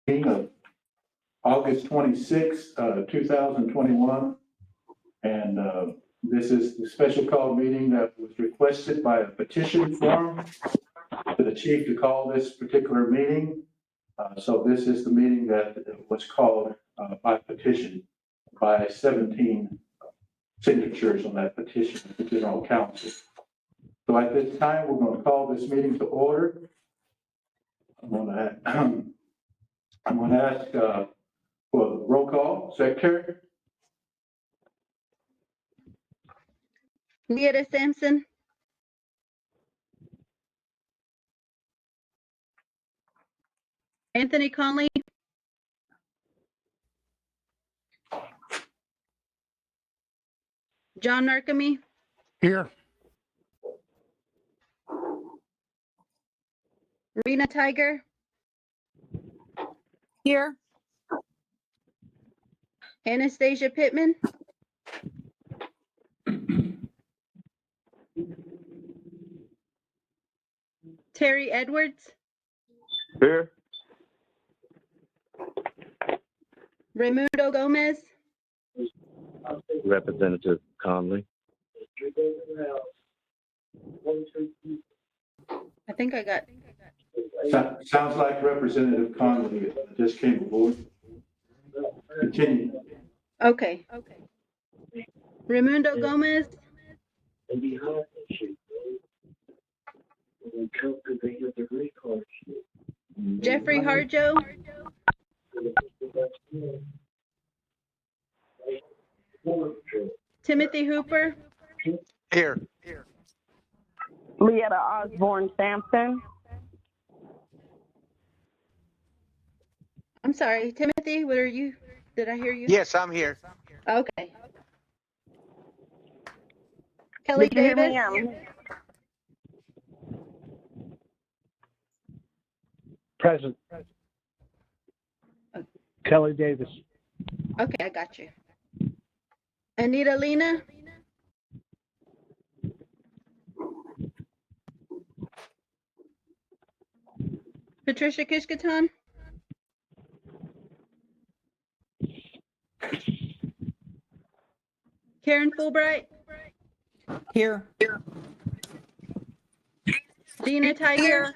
Meeting of August 26, 2021. And this is the special call meeting that was requested by a petition form to the chief to call this particular meeting. So this is the meeting that was called by petition by 17 signatures on that petition to the General Council. So at this time, we're going to call this meeting to order. I'm going to ask for the roll call. Secretary? Leota Sampson. Anthony Conley. John Narkamy. Here. Rena Tiger. Here. Anastasia Pittman. Terry Edwards. Here. Raimundo Gomez. Representative Conley. I think I got. Sounds like Representative Conley just came aboard. Continue. Okay. Raimundo Gomez. Jeffrey Harjo. Timothy Hooper. Here. Leota Osborne Sampson. I'm sorry, Timothy, what are you? Did I hear you? Yes, I'm here. Okay. Kelly Did you hear Davis. me? Present. Kelly Davis. Okay, I got you. Anita Lena. Patricia Kishkatan. Karen Fulbright. Here. Dina Tiger.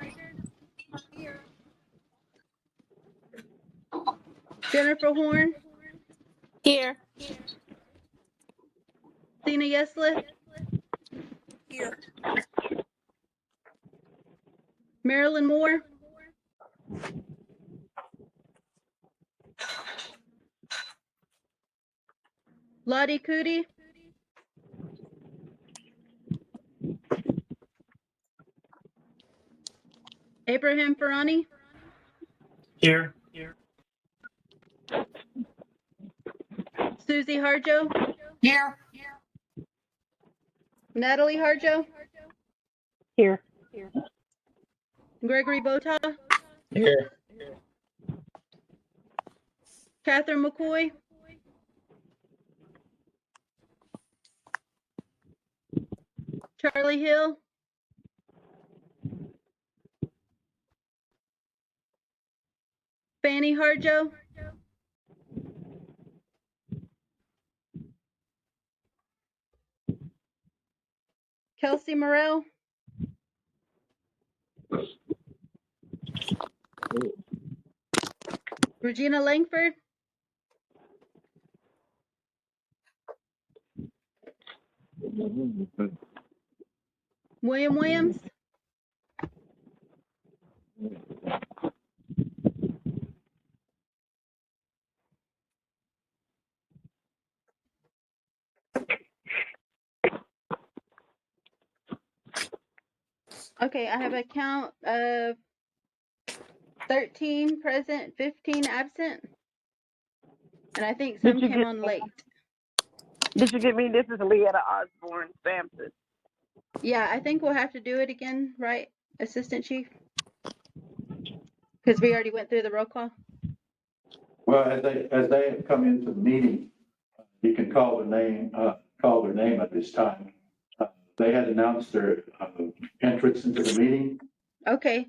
Jennifer Horn. Here. Dina Yeslet. Here. Marilyn Moore. Lottie Cootie. Abraham Ferrani. Here. Susie Harjo. Here. Natalie Harjo. Here. Gregory Bota. Here. Catherine McCoy. Charlie Hill. Fanny Harjo. Kelsey Morrell. Regina Langford. William Williams. Okay, I have a count of 13 present, 15 absent. And I think some came on late. Did you get me? This is Leota Osborne Sampson. Yeah, I think we'll have to do it again, right, Assistant Chief? Because we already went through the roll call. Well, as they have come into the meeting, you can call their name at this time. They had announced their entrance into the meeting. Okay.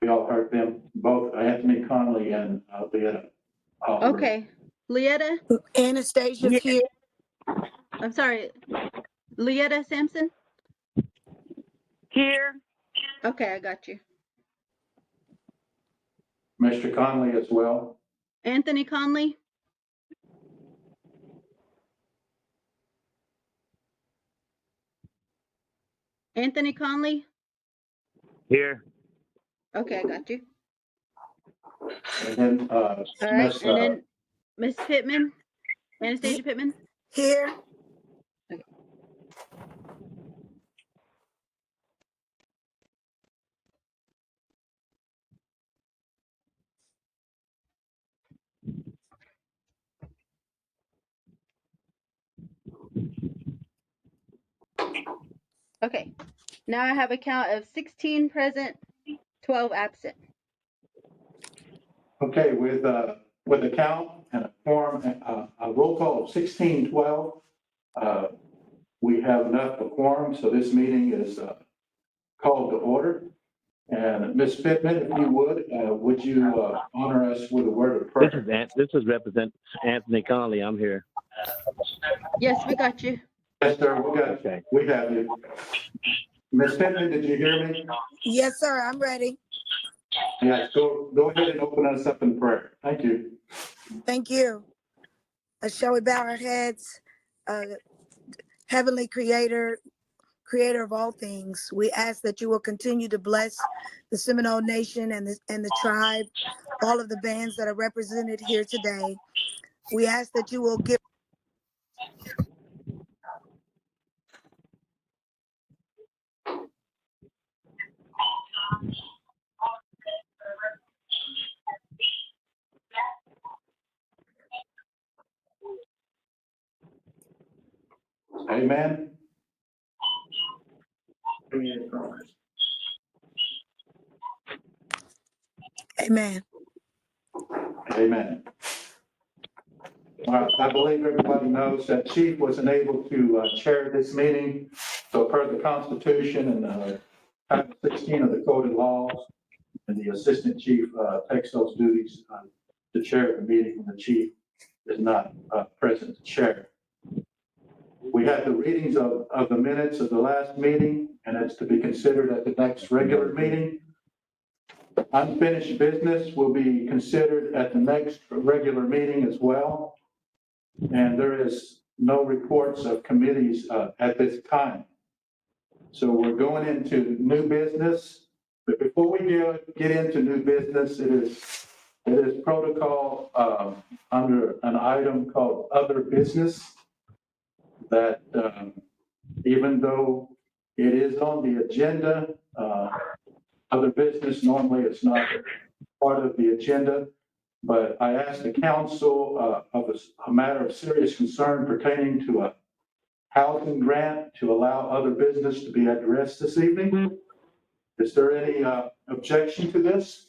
We all heard them, both Anthony Conley and Leetta. Oliver. Okay. Leetta, Anastasia's here. I'm sorry. Leetta Sampson? Here. Okay, I got you. Mr. Conley as well. Anthony Conley? Anthony Conley? Here. Okay, I got you. And then All right, Miss, and then Miss Pittman, Anastasia Pittman. Here. Okay, now I have a count of 16 present, 12 absent. okay, with a count and a form, a roll call of 1612, we have enough for quorum, so this meeting is called to order. And Ms. Pittman, if you would you honor us with a word of prayer? This is Representative Anthony Conley. I'm here. Yes, we got you. Yes, sir, we have you. Ms. Pittman, did you hear me? Yes, sir. I'm ready. Yes, go ahead and open us up in prayer. Thank you. Thank you. Shall we bow our heads? Heavenly Creator of all things, we ask that you will continue to bless the Seminole Nation and the tribe, all of the bands that are represented here today. We ask that you will give Amen. Amen. Amen. I believe everybody knows that Chief wasn't able to chair this meeting. So per the Constitution and Title 16 of the Code of Laws, and the Assistant Chief takes those duties to chair the meeting when the Chief is not present to chair. We had the readings of the minutes of the last meeting, and it's to be considered at the next regular meeting. Unfinished business will be considered at the next regular meeting as well. And there is no reports of committees at this time. So we're going into new business. But before we get into new business, it is protocol under an item called other business that even though it is on the agenda, other business normally it's not part of the agenda. But I asked the council of a matter of serious concern pertaining to a housing grant to allow other business to be addressed this evening. Is there any objection to this?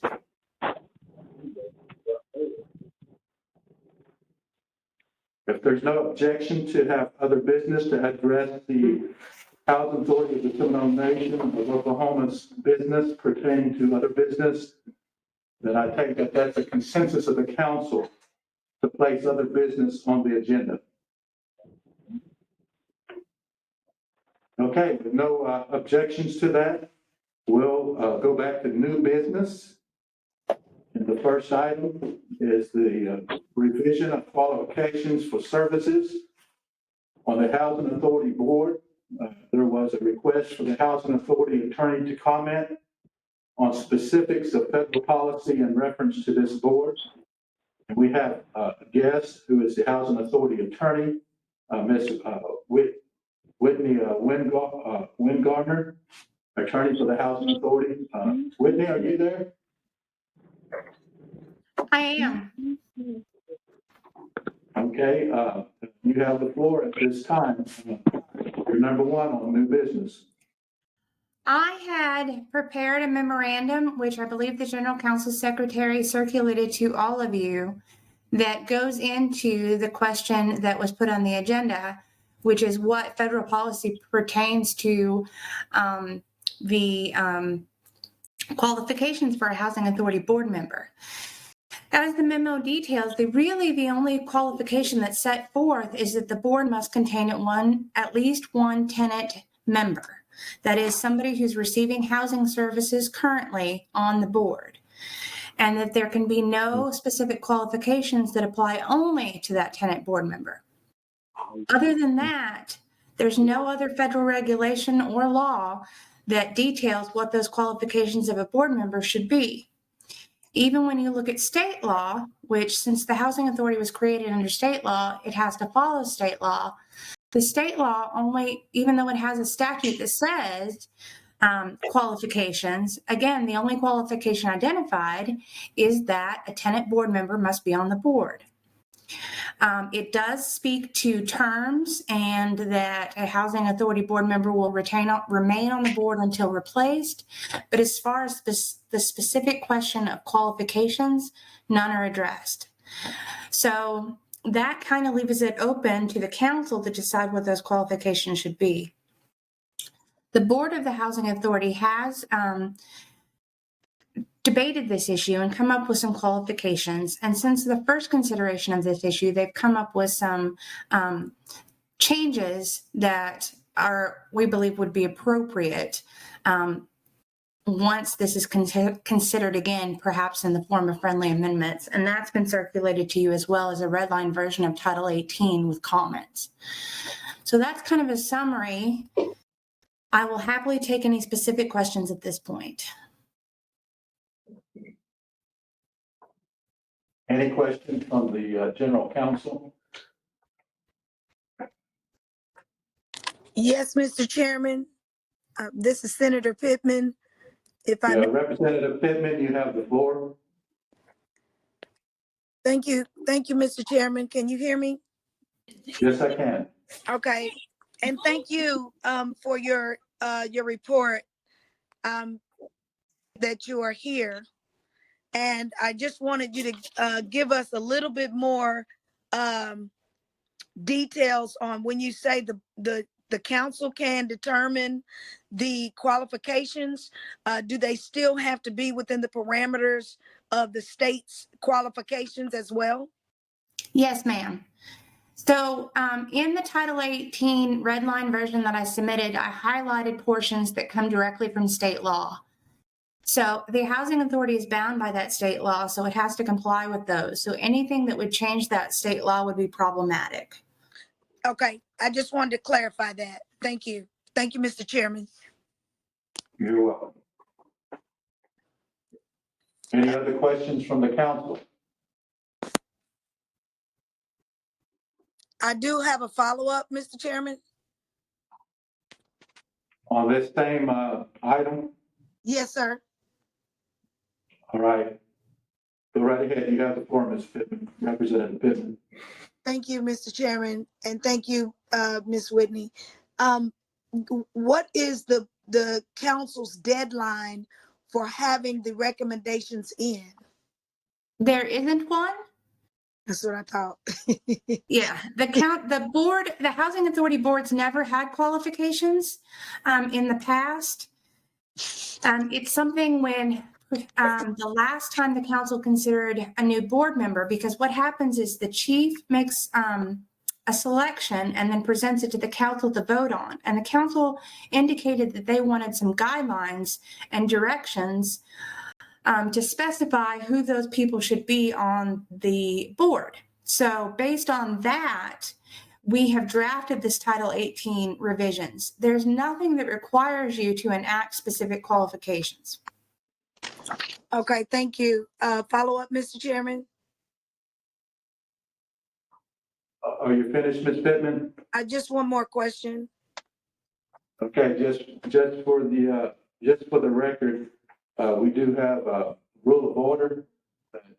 If there's no objection to have other business to address the Housing Authority of the Seminole Nation of Oklahoma's business pertaining to other business, then I take that that's a consensus of the council to place other business on the agenda. Okay, with no objections to that, we'll go back to new business. And the first item is the revision of qualifications for services. On the Housing Authority Board, there was a request for the Housing Authority attorney to comment on specifics of federal policy in reference to this board. And we have a guest who is the Housing Authority attorney, Ms. Whitney Wingardner, attorney for the Housing Authority. Whitney, are you there? I am. Okay, you have the floor at this time. You're number one on new business. I had prepared a memorandum, which I believe the General Counsel Secretary circulated to all of you, that goes into the question that was put on the agenda, which is what federal policy pertains to the qualifications for a housing authority board member. As the memo details, the only qualification that's set forth is that the board must contain at least one tenant member. That is somebody who's receiving housing services currently on the board. And that there can be no specific qualifications that apply only to that tenant board member. Other than that, there's no other federal regulation or law that details what those qualifications of a board member should be. Even when you look at state law, which since the housing authority was created under state law, it has to follow state law. The state law only, even though it has a statute that says qualifications, again, the only qualification identified is that a tenant board member must be on the board. It does speak to terms and that a housing authority board member will remain on the board until replaced. But as far as the specific question of qualifications, none are addressed. So that kind of leaves it open to the council to decide what those qualifications should be. The board of the housing authority has debated this issue and come up with some qualifications. And since the first consideration of this issue, they've come up with some changes that we believe would be appropriate once this is considered again, perhaps in the form of friendly amendments. And that's been circulated to you as well as a red line version of Title 18 with comments. So that's kind of a summary. I will happily take any specific questions at this point. Any questions from the general counsel? Yes, Mr. Chairman. This is Senator Pittman. If I may, Representative Pittman, you have the floor. thank you, Mr. Chairman. Can you hear me? Yes, I can. Okay, and thank you for your report that you are here. And I just wanted you to give us a little bit more details on when you say the council can determine the qualifications. Do they still have to be within the parameters of the state's qualifications as well? Yes, ma'am. So in the Title 18 red line version that I submitted, I highlighted portions that come directly from state law. So the housing authority is bound by that state law, so it has to comply with those. So anything that would change that state law would be problematic. Okay, I just wanted to clarify that. Thank you. Thank you, Mr. Chairman. You're welcome. Any other questions from the council? I do have a follow-up, Mr. Chairman. On this same item? Yes, sir. All right. Go right ahead. You have the floor, Ms. Pittman, Representative Pittman. Thank you, Mr. Chairman, and thank you, Ms. Whitney. What is the council's deadline for having the recommendations in? There isn't one. That's what I thought. Yeah, the housing authority boards never had qualifications in the past. It's something when the last time the council considered a new board member, because what happens is the chief makes a selection and then presents it to the council to vote on. And the council indicated that they wanted some guidelines and directions to specify who those people should be on the board. So based on that, we have drafted this Title 18 revisions. There's nothing that requires you to enact specific qualifications. Okay, thank you. Follow up, Mr. Chairman? Are you finished, Ms. Pittman? I just one more question. Okay, just for the record, we do have a rule of order.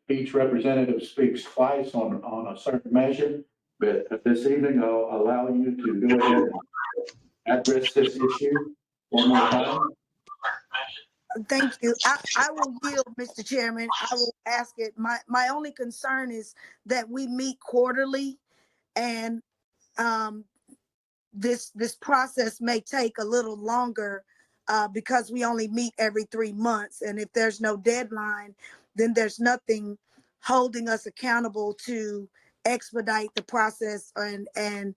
Each representative speaks twice on a certain measure, but this evening I'll allow you to go ahead and address this issue one more time. Thank you. I will yield, Mr. Chairman. I will ask it. My only concern is that we meet quarterly, and this process may take a little longer because we only meet every 3 months. And if there's no deadline, then there's nothing holding us accountable to expedite the process and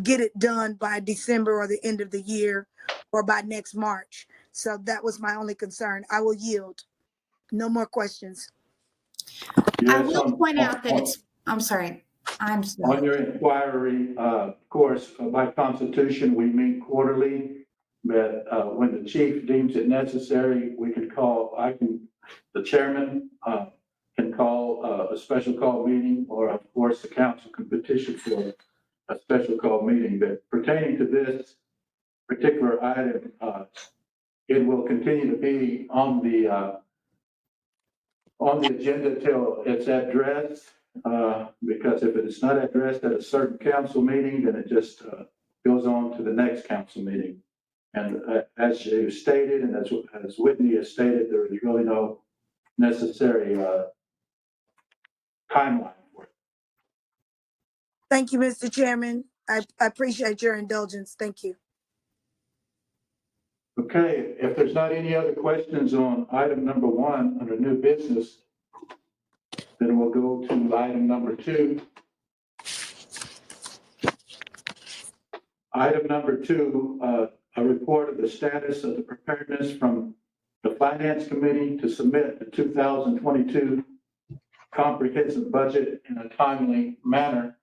get it done by December or the end of the year or by next March. So that was my only concern. I will yield. No more questions. I Yes, will point out that it's, I'm sorry. I'm on sorry. your inquiry, of course, by constitution, we meet quarterly, but when the chief deems it necessary, the chairman can call a special call meeting, or of course, the council can petition for a special call meeting. But pertaining to this particular item, it will continue to be on the agenda till it's addressed, because if it is not addressed at a certain council meeting, then it just goes on to the next council meeting. And as you stated, and as Whitney has stated, there is really no necessary timeline for it. Thank you, Mr. Chairman. I appreciate your indulgence. Thank you. Okay, if there's not any other questions on item number 1 under new business, then we'll go to item number 2. Item number 2, a report of the status of the preparedness from the Finance Committee to submit the 2022 comprehensive budget in a timely manner.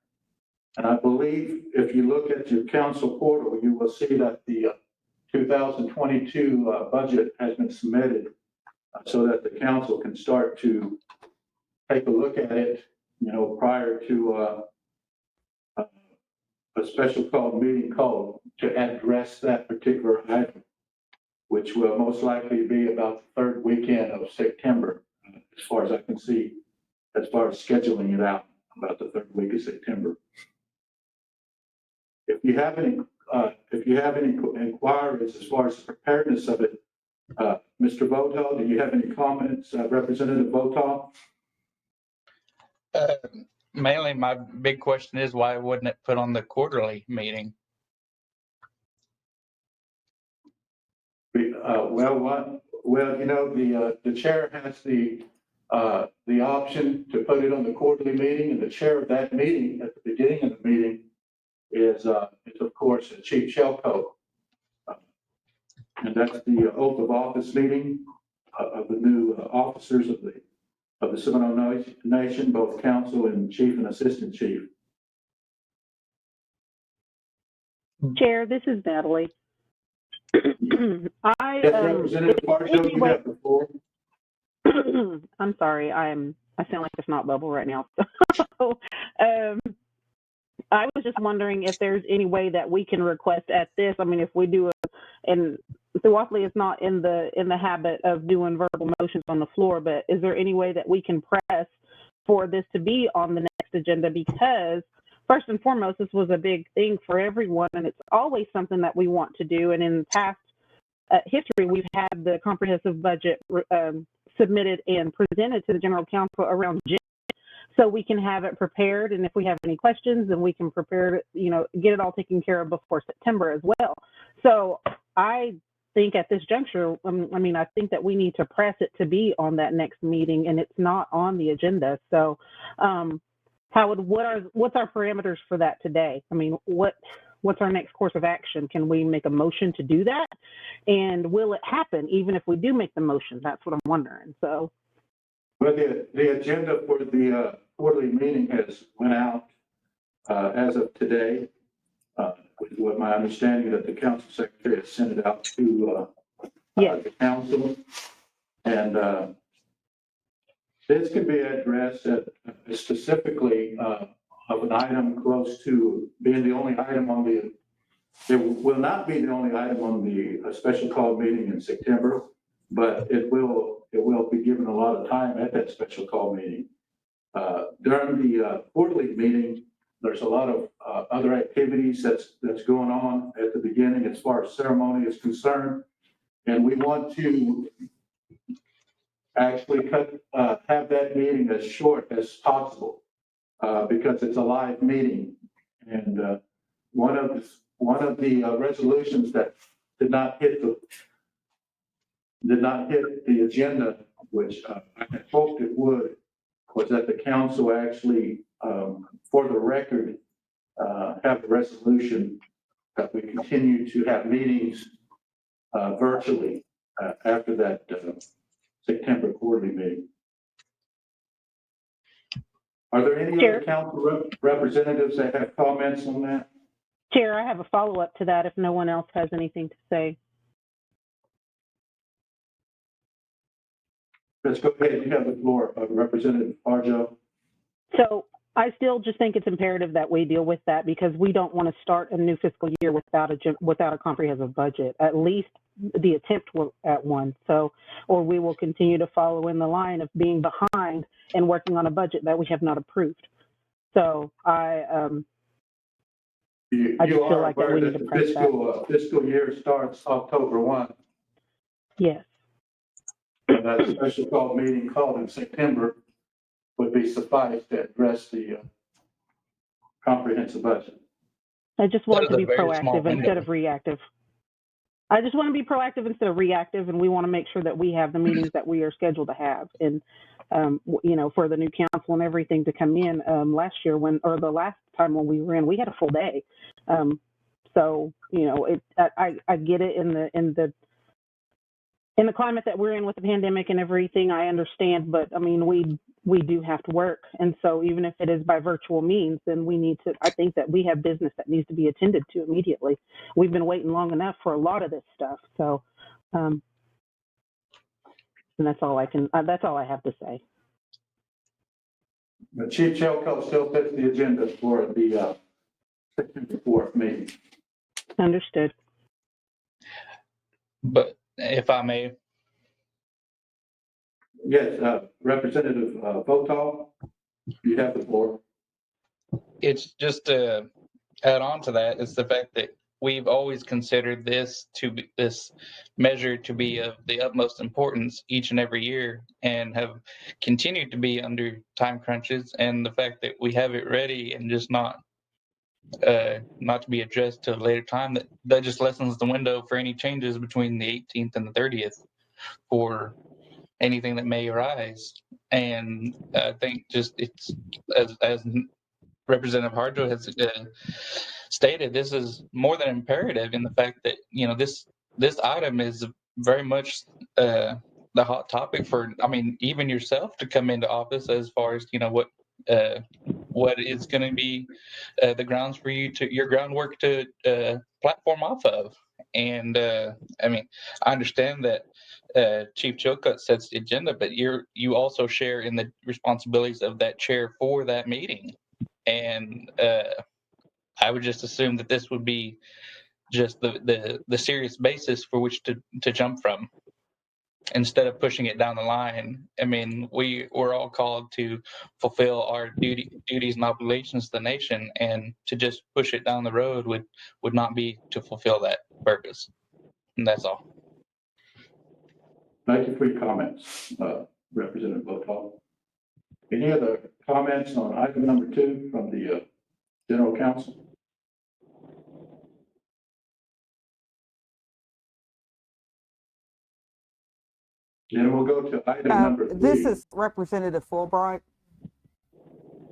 And I believe if you look at your council portal, you will see that the 2022 budget has been submitted so that the council can start to take a look at it, prior to a special call meeting called to address that particular item, which will most likely be about the third weekend of September, as far as I can see, as far as scheduling it out, about the third week of September. If you have any inquiries as far as the preparedness of it, Mr. Voto, do you have any comments, Representative Voto? Mainly, my big question is why wouldn't it put on the quarterly meeting? The chair has the option to put it on the quarterly meeting, and the chair of that meeting at the beginning of the meeting is of course Chief Shelco, and that's the oath of office meeting of the new officers of the Seminole Nation, both council and chief and assistant chief. Chair, this is Natalie. Yes, Representative Parjo, you have the floor. I'm sorry, I sound like a snot bubble right now. So, I was just wondering if there's any way that we can request at this. I mean, if we do and Thuwathli is not in the habit of doing verbal motions on the floor, but is there any way that we can press for this to be on the next agenda? Because first and foremost, this was a big thing for everyone, and it's always something that we want to do. And in past history, we've had the comprehensive budget submitted and presented to the General Counsel around June, so we can have it prepared. And if we have any questions, then we can prepare it, get it all taken care of before September as well. So I think at this juncture, I think that we need to press it to be on that next meeting, and it's not on the agenda. So, what's our parameters for that today? I mean, what's our next course of action? Can we make a motion to do that? And will it happen even if we do make the motion? That's what I'm wondering. So, well, the agenda for the quarterly meeting has went out as of today. With what my understanding that the council secretary has sent it out to the council, and this can be addressed specifically of an item close to being the only item on the. It will not be the only item on the special call meeting in September, but it will be given a lot of time at that special call meeting. During the quarterly meeting, there's a lot of other activities that's going on at the beginning as far as ceremony is concerned, and we want to actually have that meeting as short as possible because it's a live meeting. And one of the resolutions that did not hit did not hit the agenda, which I had hoped it would, was that the council actually, for the record, have a resolution that we continue to have meetings virtually after that September quarterly meeting. Are there any Chair? other council representatives that have comments on that? Chair, I have a follow-up to that if no one else has anything to say. Let's go ahead. You have the floor, Representative Arjo. So I still just think it's imperative that we deal with that because we don't want to start a new fiscal year without a comprehensive budget, at least the attempt at one. So, or we will continue to follow in the line of being behind and working on a budget that we have not approved. So I just feel like that we need to press that. Fiscal year starts October 1. Yes. And that special call meeting called in September would be suffice to address the comprehensive budget. I just want That to is be a very small proactive instead window. of reactive. I just want to be proactive instead of reactive, and we want to make sure that we have the meetings that we are scheduled to have. And, you know, for the new council and everything to come in last year or the last time when we were in, we had a full day. So, you know, I get it in the climate that we're in with the pandemic and everything, I understand, but I mean, we do have to work. And so even if it is by virtual means, then I think that we have business that needs to be attended to immediately. We've been waiting long enough for a lot of this stuff. So, and that's all I have to say. The Chief Chelco still sets the agenda for the September 4th meeting. Understood. But if I may, Yes, Representative Votal, you have the floor. it's just to add on to that is the fact that we've always considered this measure to be of the utmost importance each and every year and have continued to be under time crunches, and the fact that we have it ready and just not to be addressed to a later time, that just lessens the window for any changes between the 18th and the 30th for anything that may arise. And I think just it's as Representative Harjo has stated, this is more than imperative in the fact that, you know, this item is very much the hot topic for, I mean, even yourself to come into office, as far as, you know, what is going to be the grounds for your groundwork to platform off of. And I mean, I understand that Chief Chilcutt sets the agenda, but you also share in the responsibilities of that chair for that meeting. And I would just assume that this would be just the serious basis for which to jump from, instead of pushing it down the line. I mean, we're all called to fulfill our duties and obligations to the nation, and to just push it down the road would not be to fulfill that purpose. And that's all. Thank you for your comments, Representative Votal. Any other comments on item number 2 from the General Counsel? Then we'll go to item number 3. This is Representative Fulbright.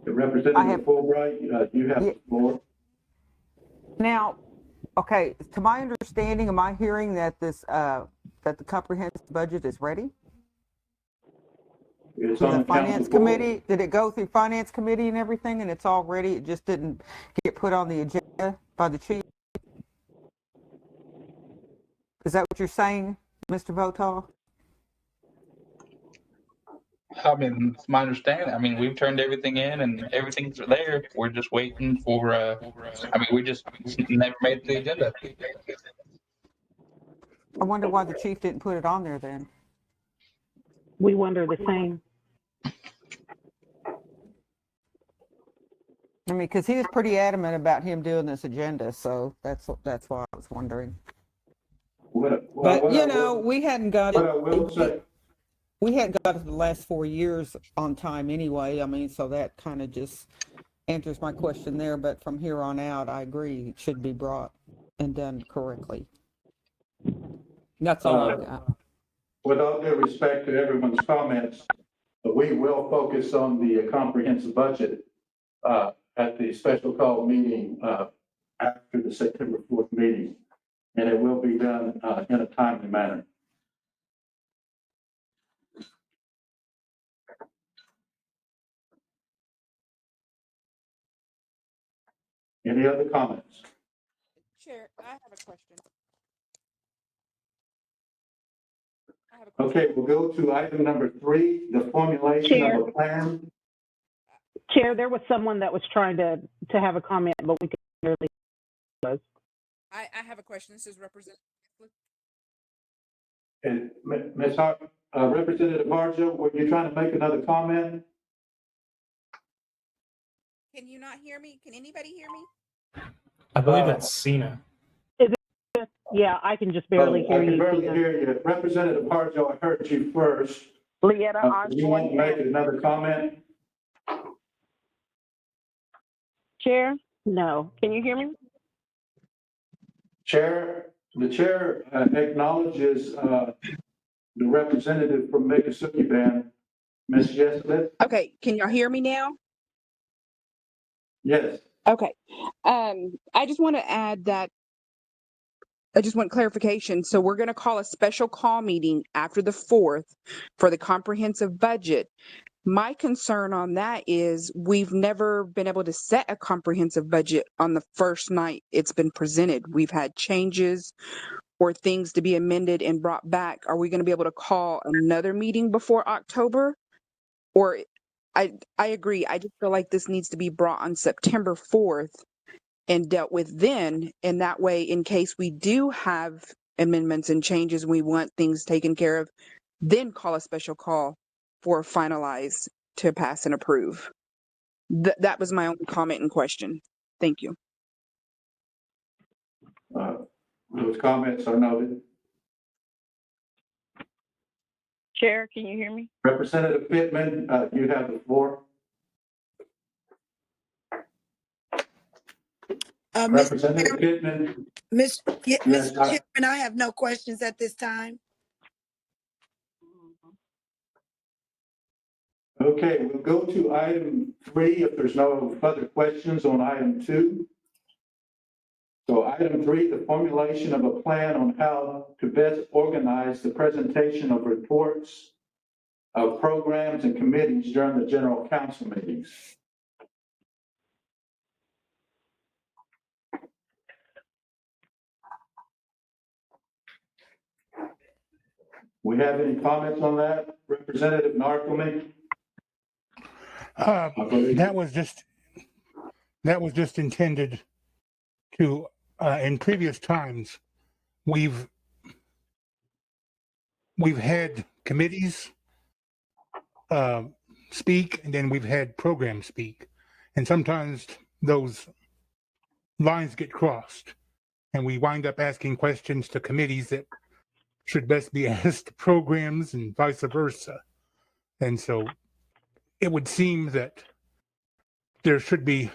Representative Fulbright, you have the floor. Now, okay, to my understanding, am I hearing that that the comprehensive budget is ready? It's To on the Finance council board. Committee? Did it go through Finance Committee and everything, and it's all ready? It just didn't get put on the agenda by the chief? Is that what you're saying, Mr. Votal? I mean, it's my understanding. I mean, we've turned everything in and everything's there. We're just waiting for, I mean, we just never made it to the agenda. I wonder why the chief didn't put it on there then. We wonder the same. I mean, because he was pretty adamant about him doing this agenda, so that's why I was wondering. But you know, we hadn't got What I will say, we hadn't got it the last 4 years on time anyway. I mean, so that kind of just answers my question there. But from here on out, I agree, it should be brought and done correctly. That's all I got. with all due respect to everyone's comments, we will focus on the comprehensive budget at the special call meeting after the September 4th meeting, and it will be done in a timely manner. Any other comments? Chair, I have a question. Okay, we'll go to item number 3, the formulation Chair. of a plan. Chair, there was someone that was trying to have a comment, but we could barely. I have a question. This is Representative. And Ms. Representative Harjo, were you trying to make another comment? Can you not hear me? Can anybody hear me? I believe that's Cena. Yeah, I can just barely hear I can you. barely Tina. hear you. Representative Harjo, I heard you first. Leetta, Do you want to make another comment? Chair? No. Can you hear me? The chair acknowledges the representative from Miccosukee Band, Ms. Jesselith. Okay, can y'all hear me now? Yes. Okay. I just want to add that I just want clarification. So we're going to call a special call meeting after the 4th for the comprehensive budget. My concern on that is we've never been able to set a comprehensive budget on the first night it's been presented. We've had changes or things to be amended and brought back. Are we going to be able to call another meeting before October? Or I agree. I just feel like this needs to be brought on September 4th and dealt with then. And that way, in case we do have amendments and changes and we want things taken care of, then call a special call for finalize to pass and approve. That was my only comment and question. Thank you. Those comments are noted. Chair, can you hear me? Representative Pittman, you have the floor. Representative Pittman. Mr. Yes, Chairman, I have no questions at this time. Okay, we'll go to item 3 if there's no further questions on item 2. So item 3, the formulation of a plan on how to best organize the presentation of reports of programs and committees during the general council meetings. We have any comments on that? Representative Narcomi? That was just intended to, in previous times, we've had committees speak, and then we've had programs speak. And sometimes those lines get crossed, and we wind up asking questions to committees that should best be asked to programs and vice versa. And so it would seem that there should be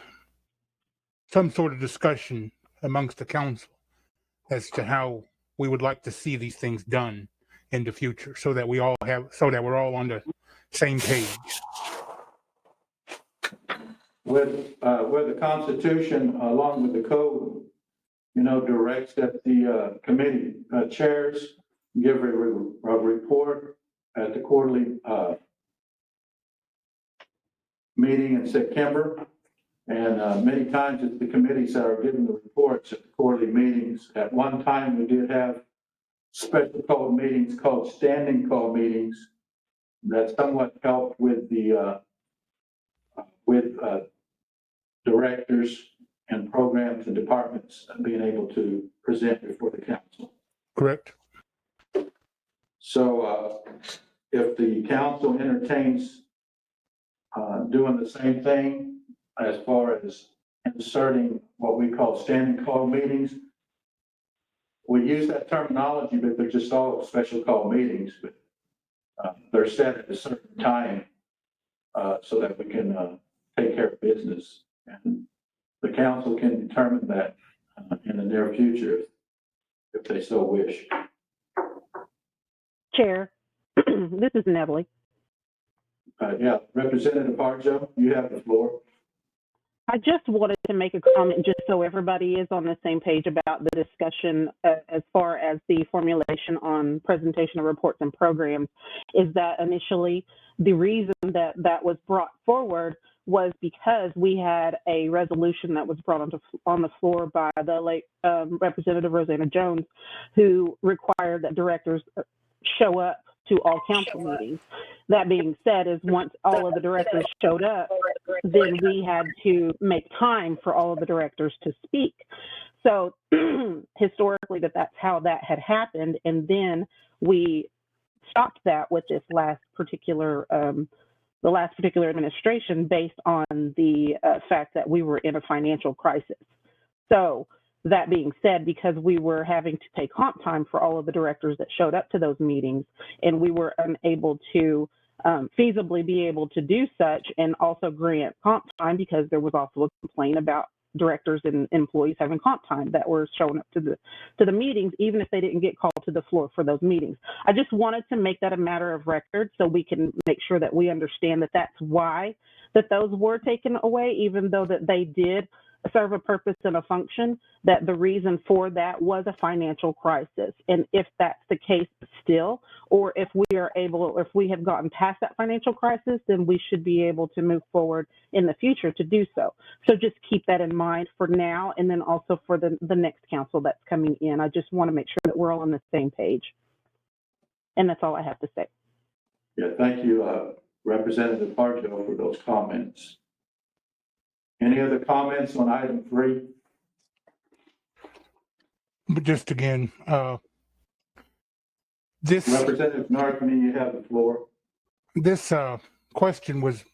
some sort of discussion amongst the council as to how we would like to see these things done in the future, so that we're all on the same page. With the Constitution, along with the code, directs that the committee chairs give a report at the quarterly meeting in September. And many times it's the committees that are giving the reports at the quarterly meetings. At one time, we did have special call meetings called standing call meetings that somewhat helped with the directors and programs and departments being able to present before the council. Correct. So if the council entertains doing the same thing as far as inserting what we call standing call meetings, we use that terminology, but they're just all special call meetings, but they're set at a certain time so that we can take care of business. And the council can determine that in the near future if they so wish. Chair, This is Natalie. Yeah, Representative Harjo, you have the floor. I just wanted to make a comment just so everybody is on the same page about the discussion as far as the formulation on presentation of reports and programs, is that initially the reason that that was brought forward was because we had a resolution that was brought on the floor by the late Representative Rosanna Jones, who required that directors show up to all council meetings. That being said, is once all of the directors showed up, then we had to make time for all of the directors to speak. So historically, that's how that had happened, and then we stopped that with this last particular the last particular administration based on the fact that we were in a financial crisis. So that being said, because we were having to pay comp time for all of the directors that showed up to those meetings, and we were unable to feasibly be able to do such and also grant comp time, because there was also a complaint about directors and employees having comp time that were showing up to the meetings, even if they didn't get called to the floor for those meetings. I just wanted to make that a matter of record so we can make sure that we understand that that's why that those were taken away, even though that they did serve a purpose and a function, that the reason for that was a financial crisis. And if that's the case still, or if we are able, or if we have gotten past that financial crisis, then we should be able to move forward in the future to do so. So just keep that in mind for now, and then also for the next council that's coming in. I just want to make sure that we're all on the same page. And that's all I have to say. Yeah, thank you, Representative Harjo, for those comments. Any other comments on item 3? But just again, this Representative Narkman, you have the floor. this question was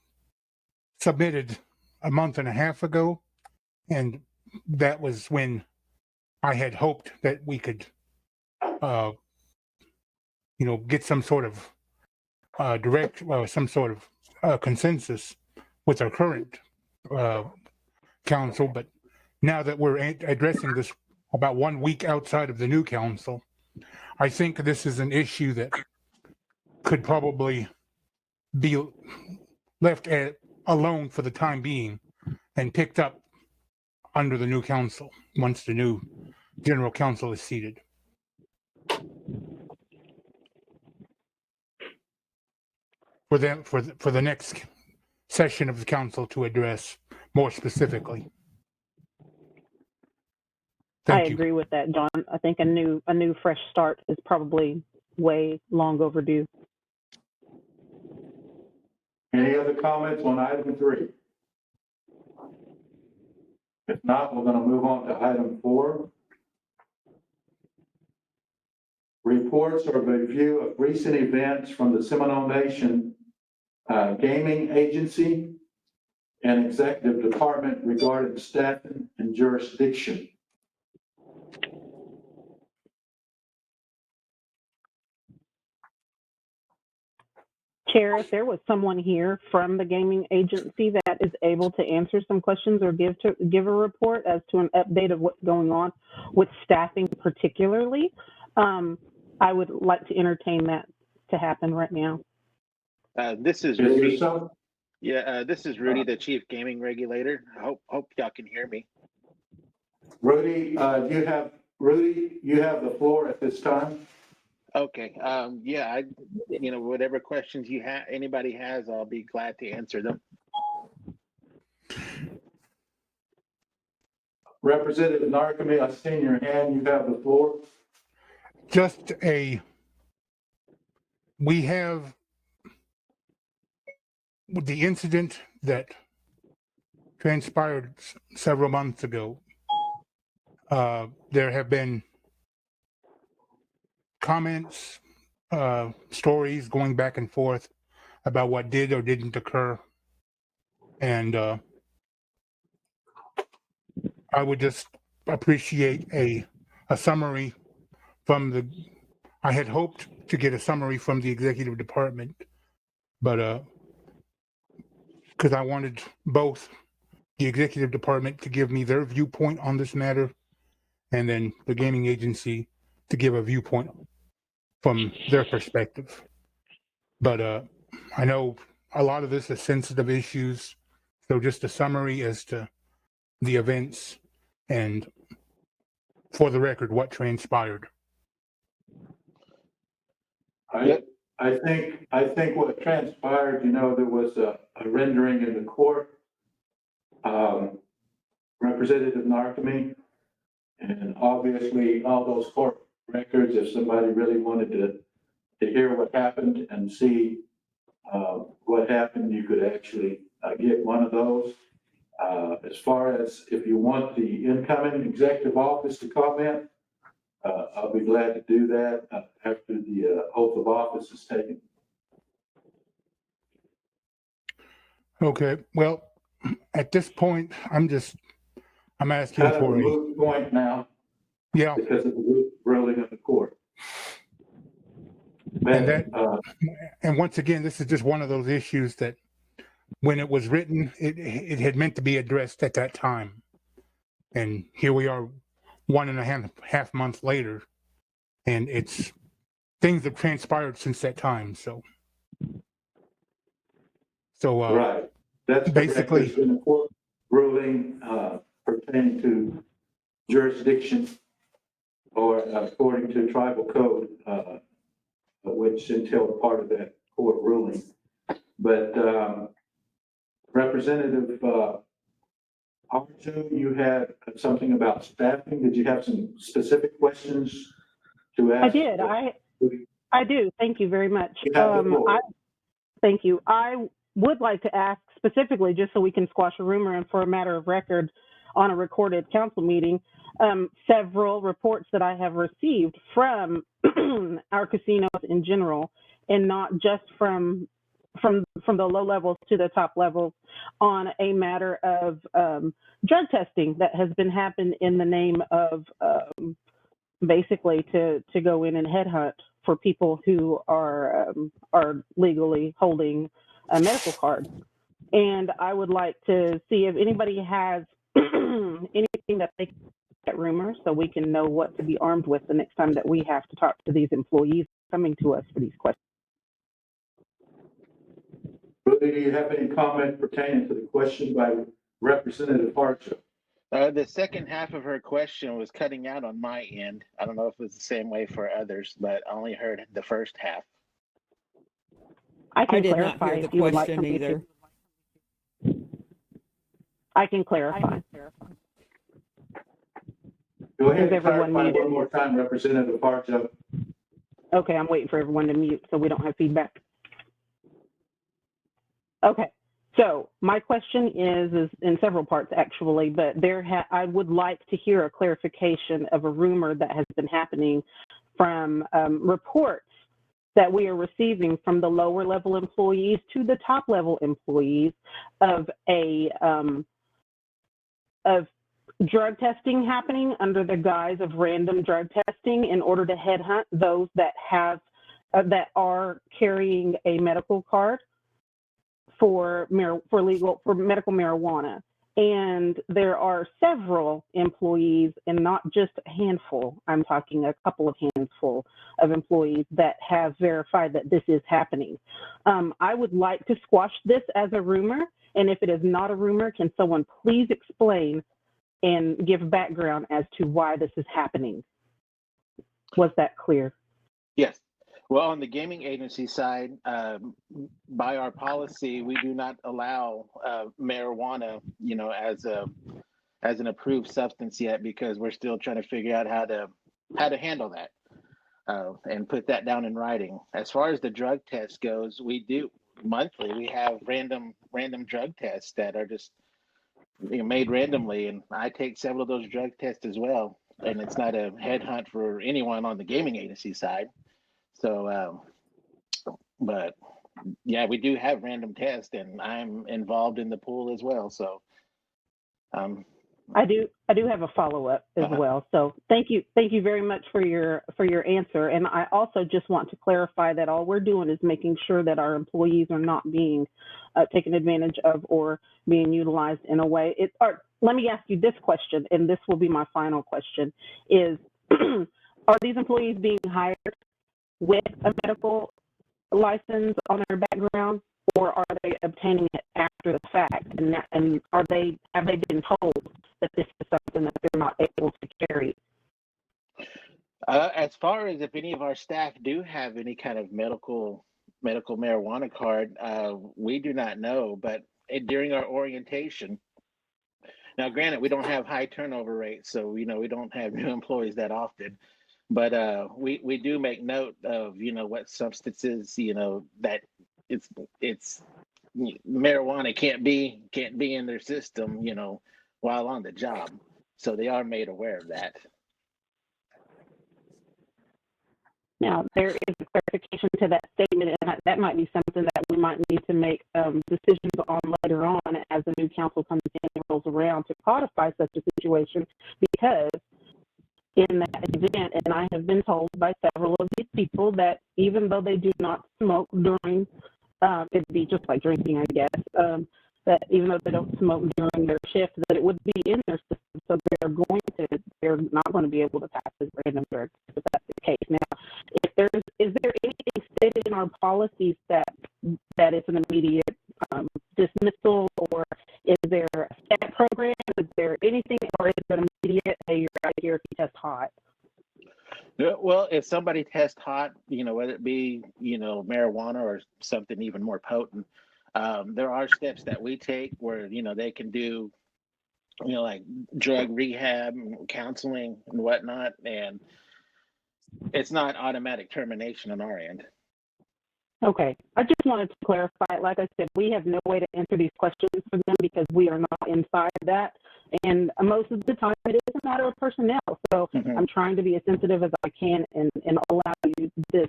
submitted a month and a half ago, and that was when I had hoped that we could, get some sort of some sort of consensus with our current council. But now that we're addressing this about 1 week outside of the new council, I think this is an issue that could probably be left alone for the time being and picked up under the new council once the new general council is seated. For the next session of the council to address more specifically. Thank I you. agree with that, John. I think a new fresh start is probably way long overdue. Any other comments on item 3? If not, we're going to move on to item 4. Reports or review of recent events from the Seminole Nation Gaming Agency and Executive Department regarding staffing and jurisdiction. Chair, if there was someone here from the gaming agency that is able to answer some questions or give a report as to an update of what's going on with staffing particularly, I would like to entertain that to happen right now. This is Is there Rudy. some? Yeah, this is Rudy, the chief gaming regulator. I hope y'all can hear me. Rudy, you have the floor at this time. Okay. Yeah, whatever questions anybody has, I'll be glad to answer them. Representative Narkman, I see in your hand, you have the floor. We have the incident that transpired several months ago. There have been comments, stories going back and forth about what did or didn't occur. And I would just appreciate a summary from I had hoped to get a summary from the executive department, but because I wanted both the executive department to give me their viewpoint on this matter, and then the gaming agency to give a viewpoint from their perspective. But I know a lot of this is sensitive issues. So just a summary as to the events and, for the record, what transpired. I think what transpired, there was a rendering in the court, Representative Narcomi, and obviously all those court records, if somebody really wanted to hear what happened and see what happened, you could actually get one of those. As far as if you want the incoming executive office to comment, I'll be glad to do that after the oath of office is taken. Okay, well, at this point, I'm asking Kind of a for a, moot point now yeah, because of the ruling of the court. and that, and once again, this is just one of those issues that when it was written, it had meant to be addressed at that time. And here we are 1.5 months later, and things have transpired since that time. So Right. That's basically, there's been a court ruling pertaining to jurisdiction or according to tribal code, which entailed part of that court ruling. But Representative Arjo, you had something about staffing. Did you have some specific questions to ask? I did. I do. Thank you very much. You have the floor. Thank you. I would like to ask specifically, just so we can squash a rumor and for a matter of record on a recorded council meeting, several reports that I have received from our casinos in general, and not just from the low levels to the top levels, on a matter of drug testing that has been happening in the name of basically to go in and headhunt for people who are legally holding a medical card. And I would like to see if anybody has anything that they can get rumors, so we can know what to be armed with the next time that we have to talk to these employees coming to us for these questions. Rudy, do you have any comment pertaining to the question by Representative Arjo? The second half of her question was cutting out on my end. I don't know if it's the same way for others, but I only heard the first half. I can did clarify not hear the if you would like question for me to. either. I can clarify. Go ahead Is and everyone clarify muted? one more time, Representative Arjo. Okay, I'm waiting for everyone to mute so we don't have feedback. Okay, so my question is in several parts actually, but I would like to hear a clarification of a rumor that has been happening from reports that we are receiving from the lower level employees to the top level employees of of drug testing happening under the guise of random drug testing in order to headhunt those that that are carrying a medical card for medical marijuana. And there are several employees, and not just a handful, I'm talking a couple of handful of employees that have verified that this is happening. I would like to squash this as a rumor, and if it is not a rumor, can someone please explain and give background as to why this is happening? Was that clear? Yes. Well, on the gaming agency side, by our policy, we do not allow marijuana, as an approved substance yet, because we're still trying to figure out how to handle that and put that down in writing. As far as the drug test goes, we do monthly. We have random drug tests that are just made randomly, and I take several of those drug tests as well. And it's not a headhunt for anyone on the gaming agency side. So, but yeah, we do have random tests, and I'm involved in the pool as well. So, I do have a follow-up as well. So thank you very much for your answer. And I also just want to clarify that all we're doing is making sure that our employees are not being taken advantage of or being utilized in a way. Let me ask you this question, and this will be my final question: is are these employees being hired with a medical license on their background, or are they obtaining it after the fact? And have they been told that this is something that they're not able to carry? As far as if any of our staff do have any kind of medical marijuana card, we do not know. But during our orientation, now granted, we don't have high turnover rates, so we don't have new employees that often. But we do make note of what substances that it's marijuana can't be in their system while on the job, so they are made aware of that. Now, there is a clarification to that statement, and that might be something that we might need to make decisions on later on as the new council comes in and rolls around to codify such a situation, because in that event, and I have been told by several of these people that even though they do not smoke during, it'd be just like drinking, I guess, that even though they don't smoke during their shift, that it would be in their system, so they're not going to be able to pass this random drug if that's the case. Now, is there anything stated in our policies that it's an immediate dismissal, or is there a STAT program? Is there anything, or is it immediate? Hey, you're out of here if you test hot. Well, if somebody tests hot, whether it be marijuana or something even more potent, there are steps that we take where they can do like drug rehab and counseling and whatnot, and it's not automatic termination on our end. Okay, I just wanted to clarify. Like I said, we have no way to answer these questions for them because we are not inside that, and most of the time it is a matter of personnel. So I'm trying to be as sensitive as I can and allow you this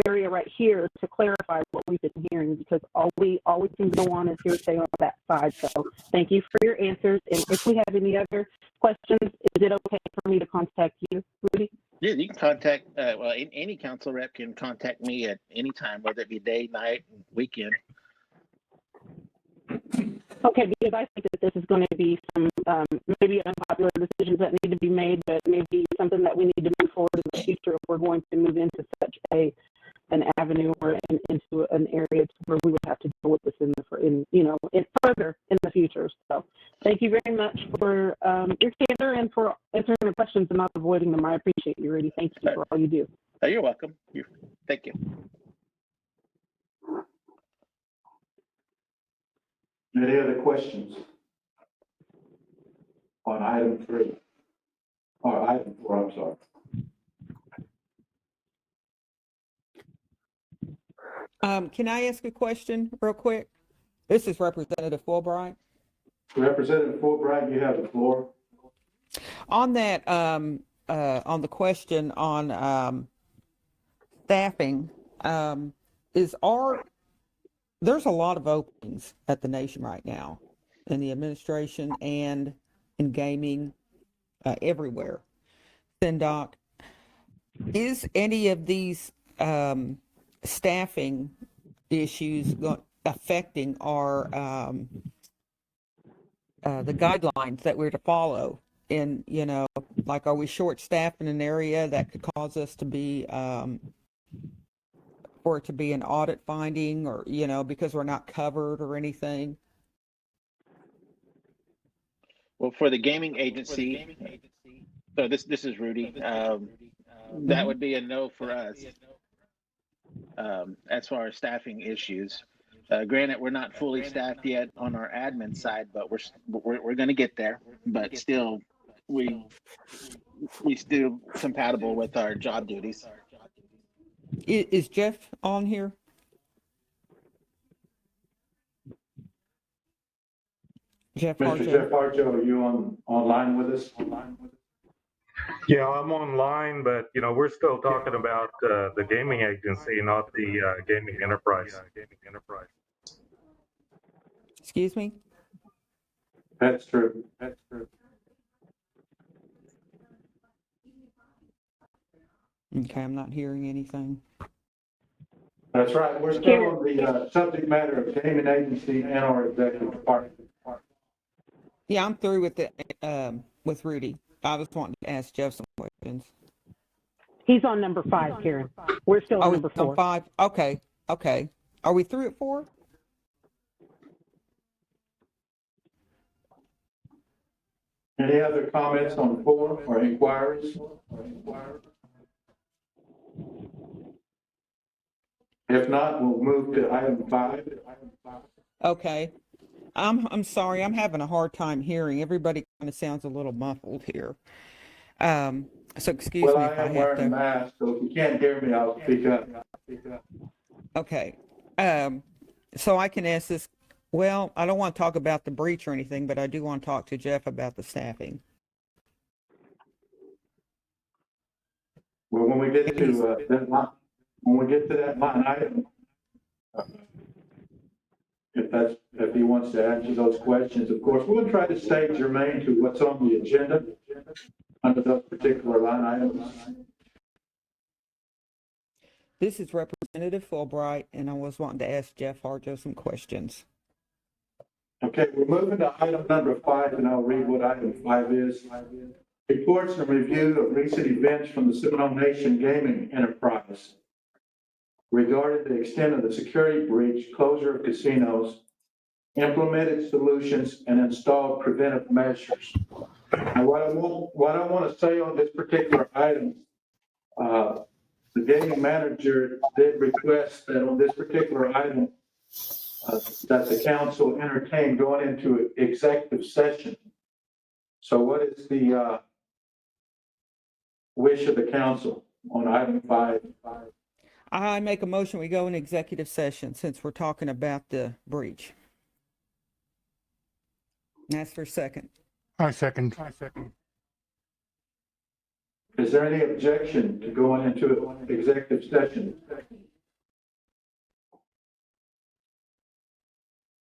area right here to clarify what we've been hearing, because all we can go on is hearsay on that side. So thank you for your answers. And if we have any other questions, is it okay for me to contact you, Rudy? Yeah, you can contact, any council rep can contact me at any time, whether it be day, night, weekend. Okay, because I think that this is going to be some maybe unpopular decisions that need to be made, but maybe something that we need to move forward in the future if we're going to move into such an avenue or into an area where we would have to deal with this further in the future. So thank you very much for your candor and for answering the questions and not avoiding them. I appreciate you, Rudy. Thank you for all you do. You're welcome. Thank you. Any other questions on item 3? Or item 4, I'm sorry. Can I ask a question real quick? This is Representative Fulbright. Representative Fulbright, you have the floor. On that, on the question on staffing, there's a lot of openings at the nation right now in the administration and in gaming, everywhere. SINDOC, is any of these staffing issues affecting our the guidelines that we're to follow in, like, are we short-staffed in an area that could cause us to be for it to be an audit finding, or because we're not covered or anything? Well, for the gaming agency, so this is Rudy. That would be a no for us as far as staffing issues. Granted, we're not fully staffed yet on our admin side, but we're going to get there. But still, we still compatible with our job duties. Is Jeff on here? Jeff Mr. Harjo? Jeff Harjo, are you online with us? Yeah, I'm online, but we're still talking about the gaming agency, not the gaming enterprise. Excuse me? That's true. Okay, I'm not hearing anything. That's right. We're still on the subject matter of gaming agency and our executive department. Yeah, I'm through with Rudy. I was wanting to ask Jeff some questions. He's on number 5, Karen. We're still Oh, on number it's on 4. 5? Okay, okay. Are we through at 4? Any other comments on 4 or inquiries? If not, we'll move to item 5. Okay. I'm sorry, I'm having a hard time hearing. Everybody kind of sounds a little muffled here. So excuse Well, me I if I am have wearing a to. mask, so if you can't hear me, I'll speak up. Okay. So I can ask this. Well, I don't want to talk about the breach or anything, but I do want to talk to Jeff about the staffing. Well, when we get to that line item, if he wants to answer those questions, of course, we'll try to stay germane to what's on the agenda under those particular line items. This is Representative Fulbright, and I was wanting to ask Jeff Harjo some questions. Okay, we're moving to item number 5, and I'll read what item 5 is. Reports and review of recent events from the Seminole Nation gaming enterprise regarding the extent of the security breach, closure of casinos, implemented solutions, and installed preventive measures. And what I want to say on this particular item, the gaming manager did request that on this particular item, that the council entertain going into executive session. So what is the wish of the council on item 5? I make a motion we go in executive session since we're talking about the breach. Ask for a second. I second. Is there any objection to going into executive session?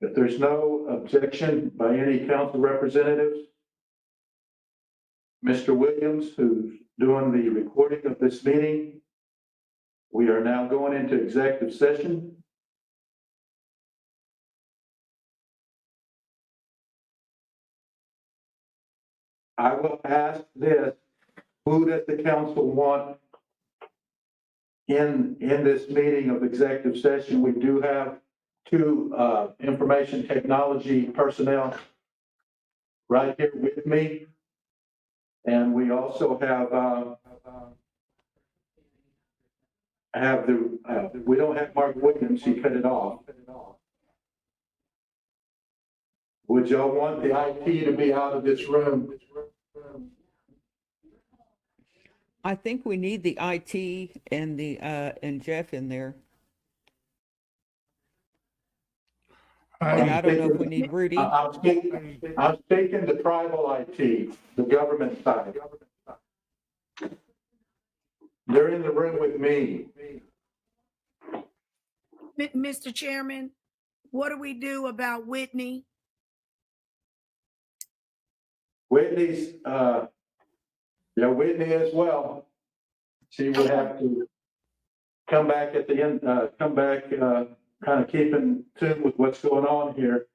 If there's no objection by any council representatives, Mr. Williams, who's doing the recording of this meeting, we are now going into executive session. I will ask this, who does the council want in this meeting of executive session? We do have 2 information technology personnel right here with me. And we also we don't have Mark Williams, he cut it off. Would y'all want the IT to be out of this room? I think we need the IT and and Jeff in there. And I don't know if we need Rudy. I'm speaking to tribal IT, the government side. They're in the room with me. Mr. Chairman, what do we do about Whitney? Whitney's, Whitney as well. She would have to come back at the end, kind of keep in tune with what's going on here.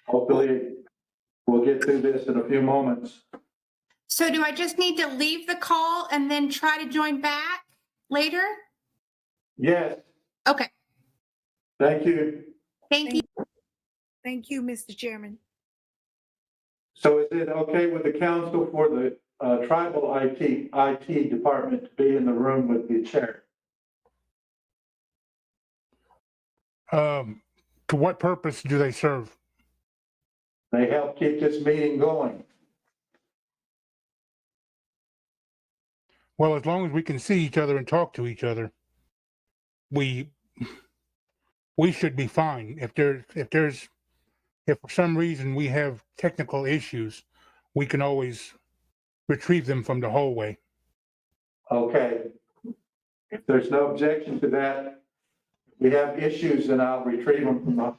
Hopefully we'll get through this in a few moments. So do I just need to leave the call and then try to join back later? Yes, Okay, thank you. thank you. Thank you, Mr. Chairman. So is it okay with the council for the tribal IT department to be in the room with the chair? To what purpose do they serve? They help keep this meeting going. Well, as long as we can see each other and talk to each other, we should be fine. If for some reason we have technical issues, we can always retrieve them from the hallway. Okay. If there's no objection to that, if we have issues, then I'll retrieve them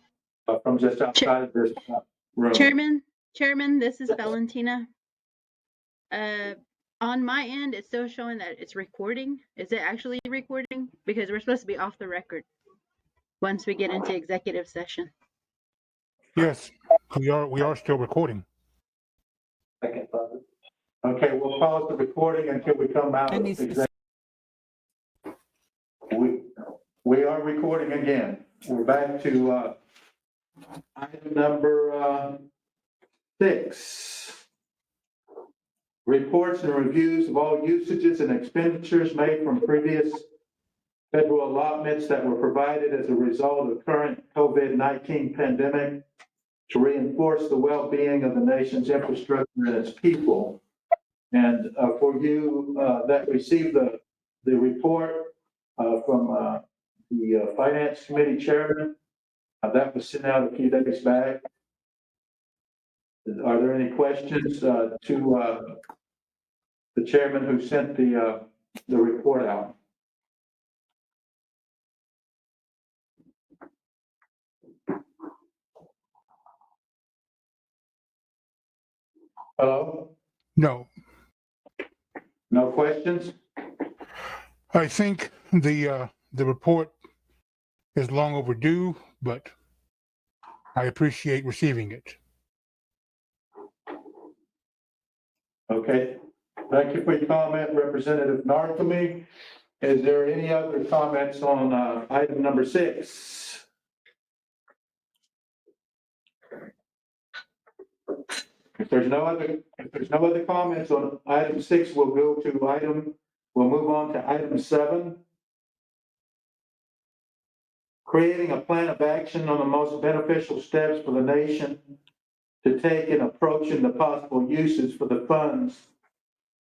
from just outside of this room. Chairman, this is Valentina. On my end, it's still showing that it's recording. Is it actually recording? Because we're supposed to be off the record once we get into executive session. Yes, we are still recording. Okay, we'll pause the recording until we come out of executive. recording again. We're back to item number 6. Reports and reviews of all usages and expenditures made from previous federal allotments that were provided as a result of current COVID-19 pandemic to reinforce the well-being of the nation's infrastructure and its people. And for you that received the report from the Finance Committee Chairman, that was sent out a few days back. Are there any questions to the chairman who sent the report out? Hello? No, No questions? I think the report is long overdue, but I appreciate receiving it. Okay. Thank you for your comment, Representative Narcomi. Is there any other comments on item number 6? If there's no other comments on item 6, we'll move on to item 7. Creating a plan of action on the most beneficial steps for the nation to take in approaching the possible uses for the funds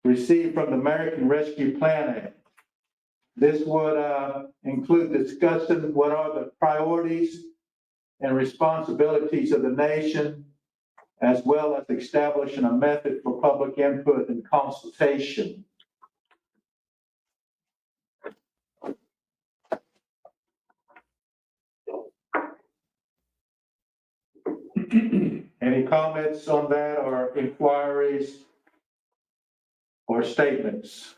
received from the American Rescue Plan Act. This would include discussing what are the priorities and responsibilities of the nation, as well as establishing a method for public input and consultation. Any comments on that or inquiries or statements?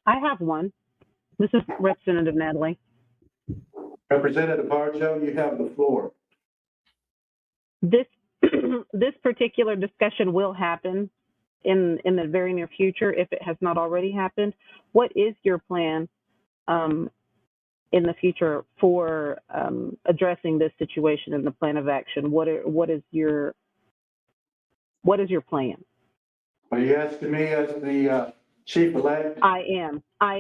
I have one. This is Representative Natalie. Representative Harjo, you have the floor. This this particular discussion will happen in the very near future if it has not already happened. What is your plan in the future for addressing this situation in the plan of action? What is your plan? Are you asking me as the chief elect? I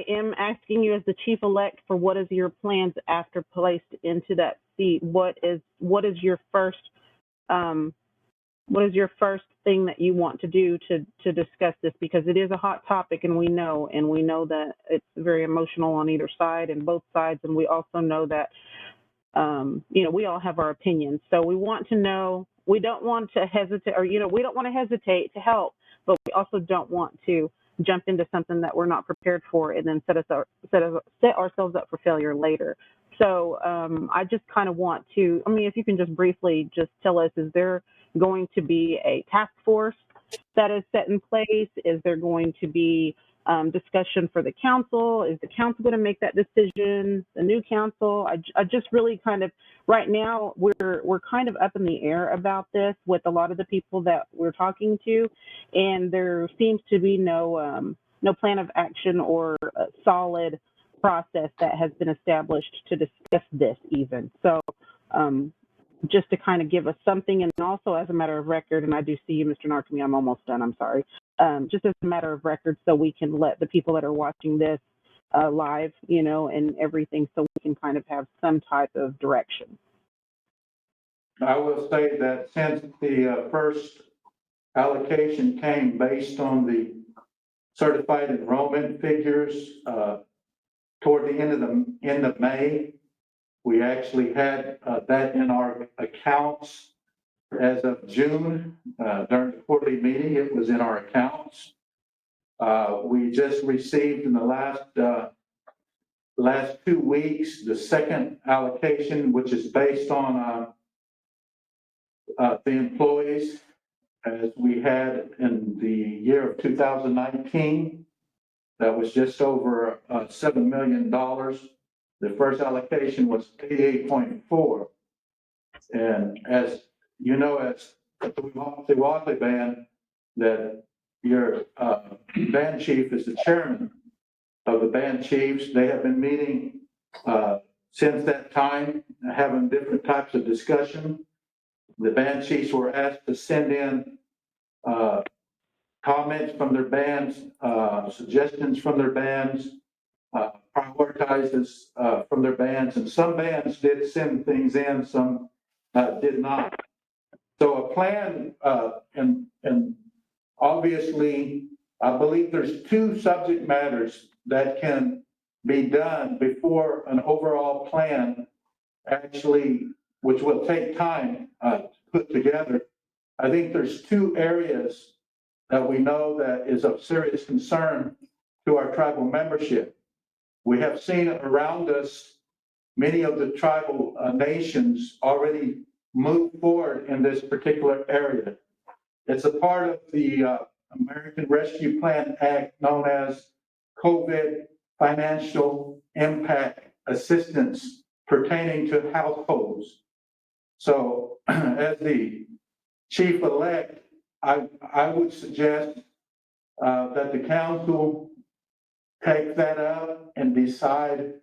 am asking you as the chief elect for what is your plans after placed into that seat? What is your first thing that you want to do to discuss this? Because it is a hot topic, and we know that it's very emotional on either side and both sides, and we also know that we all have our opinions. So we want to know. We don't want to hesitate, or we don't want to hesitate to help, but we also don't want to jump into something that we're not prepared for and then set ourselves up for failure later. So I just kind of want to, if you can just briefly just tell us, is there going to be a task force that is set in place? Is there going to be discussion for the council? Is the council going to make that decision? The new council? I just really kind of, right now, we're kind of up in the air about this with a lot of the people that we're talking to, and there seems to be no plan of action or a solid process that has been established to discuss this even. So just to kind of give us something, and also as a matter of record, and I do see you, Mr. Narcomi, I'm almost done, I'm sorry. Just as a matter of record, so we can let the people that are watching this live, and everything, so we can kind of have some type of direction. I will say that since the first allocation came based on the certified enrollment figures toward the end of May, we actually had that in our accounts as of June. During the quarterly meeting, it was in our accounts. We just received in the last 2 weeks the second allocation, which is based on the employees as we had in the year of 2019. That was just over $7 million. The first allocation was 88.4. And as you know, as the Walkley Band, that your band chief is the chairman of the band chiefs. They have been meeting since that time, having different types of discussion. The band chiefs were asked to send in comments from their bands, suggestions from their bands, prioritizes from their bands, and some bands did send things in, some did not. So a plan, and obviously, I believe there's two subject matters that can be done before an overall plan actually, which will take time to put together. I think there's two areas that we know that is of serious concern to our tribal membership. We have seen around us many of the tribal nations already move forward in this particular area. It's a part of the American Rescue Plan Act known as COVID Financial Impact Assistance pertaining to households. So as the chief-elect, I would suggest that the council take that up and decide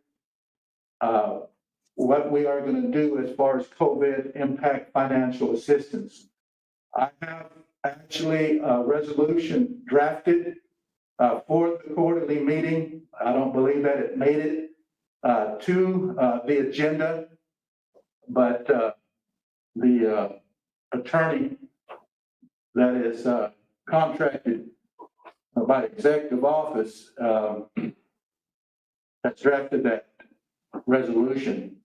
what we are going to do as far as COVID impact financial assistance. I have actually a resolution drafted for the quarterly meeting. I don't believe that it made it to the agenda, but the attorney that is contracted by executive office has drafted that resolution.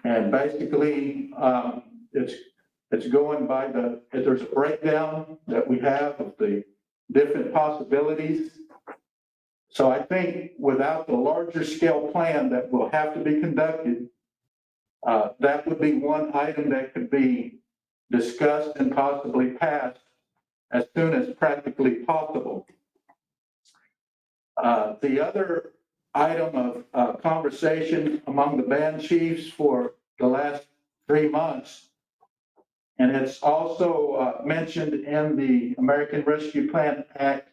And basically, it's going by there's a breakdown that we have of the different possibilities. So I think without the larger scale plan that will have to be conducted, that would be one item that could be discussed and possibly passed as soon as practically possible. The other item of conversation among the band chiefs for the last 3 months, and it's also mentioned in the American Rescue Plan Act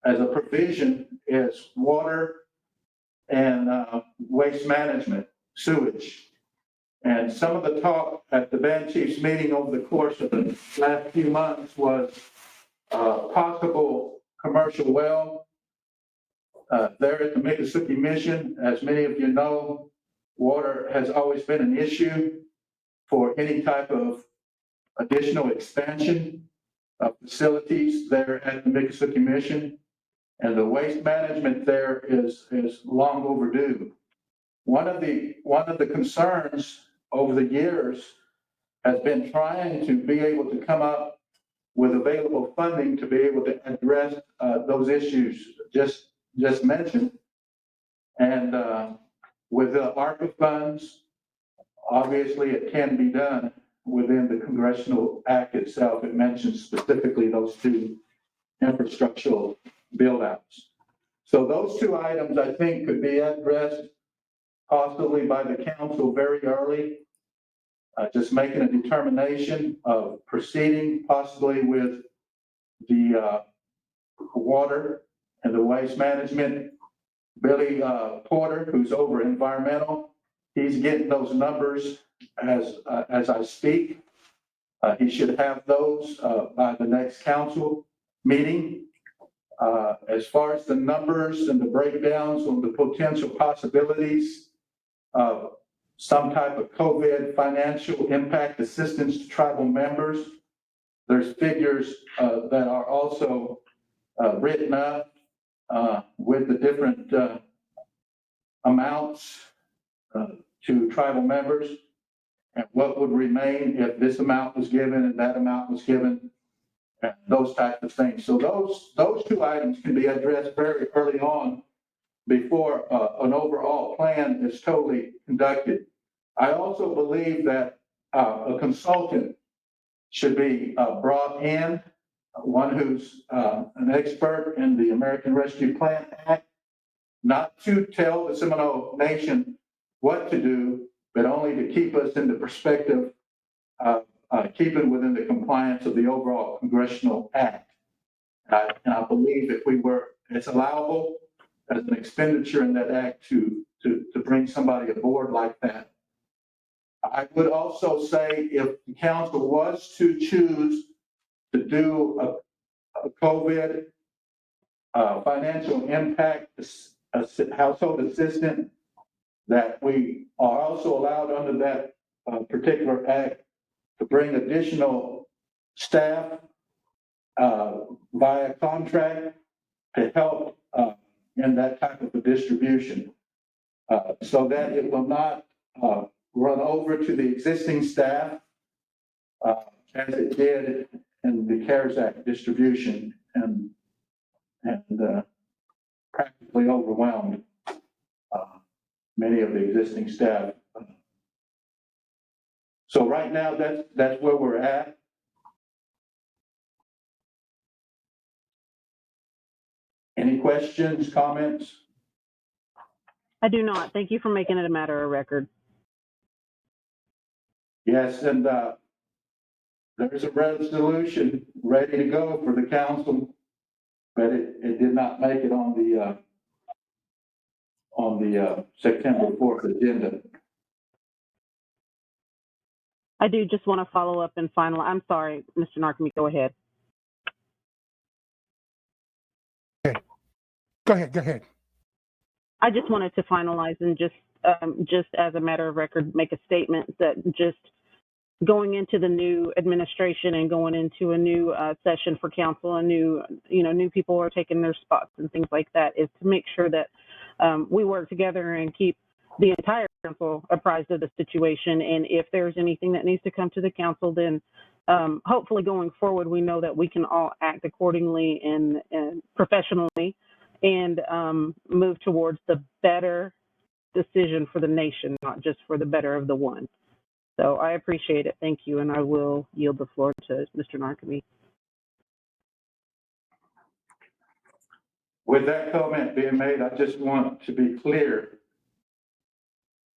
as a provision, is water and waste management, sewage. And some of the talk at the band chiefs meeting over the course of the last few months was possible commercial well there at the Miccosukee Mission. As many of you know, water has always been an issue for any type of additional expansion of facilities there at the Miccosukee Mission. And the waste management there is long overdue. One of the concerns over the years has been trying to be able to come up with available funding to be able to address those issues just mentioned. And with the ARPA funds, obviously it can be done within the Congressional Act itself. It mentions specifically those two infrastructural build-outs. So those two items, I think, could be addressed possibly by the council very early, just making a determination of proceeding possibly with the water and the waste management. Billy Porter, who's over environmental, he's getting those numbers as I speak. He should have those by the next council meeting. As far as the numbers and the breakdowns on the potential possibilities of some type of COVID financial impact assistance to tribal members, there's figures that are also written up with the different amounts to tribal members and what would remain if this amount was given and that amount was given, and those types of things. So those two items can be addressed very early on before an overall plan is totally conducted. I also believe that a consultant should be brought in, one who's an expert in the American Rescue Plan Act, not to tell the Seminole Nation what to do, but only to keep us in the perspective of keeping within the compliance of the overall Congressional Act. And I believe if it's allowable as an expenditure in that act to bring somebody aboard like that. I would also say if the council was to choose to do a COVID financial impact household assistant, that we are also allowed under that particular act to bring additional staff via contract to help in that type of a distribution, so that it will not run over to the existing staff as it did in the CARES Act distribution and practically overwhelmed many of the existing staff. So right now, that's where we're at. Any questions, comments? I do not. Thank you for making it a matter of record. Yes, and there's a resolution ready to go for the council, but it did not make it on the September 4th agenda. I do just want to follow up and final. I'm sorry, Mr. Narkemy, go ahead. Go ahead. I just wanted to finalize and just as a matter of record, make a statement that just going into the new administration and going into a new session for council, and new people are taking their spots and things like that, is to make sure that we work together and keep the entire council apprised of the situation. And if there's anything that needs to come to the council, then hopefully going forward, we know that we can all act accordingly and professionally and move towards the better decision for the nation, not just for the better of the one. So I appreciate it. Thank you. And I will yield the floor to Mr. Narkemy. With that comment being made, I just want to be clear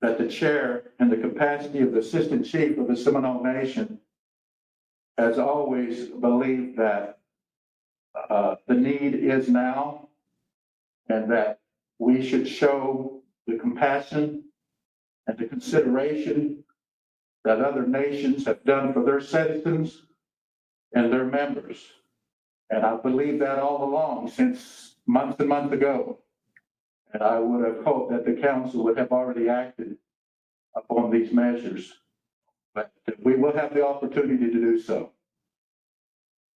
that the chair, in the capacity of the Assistant Chief of the Seminole Nation, has always believed that the need is now, and that we should show the compassion and the consideration that other nations have done for their citizens and their members. And I believe that all along, since months and months ago. And I would have hoped that the council would have already acted upon these measures, but we will have the opportunity to do so.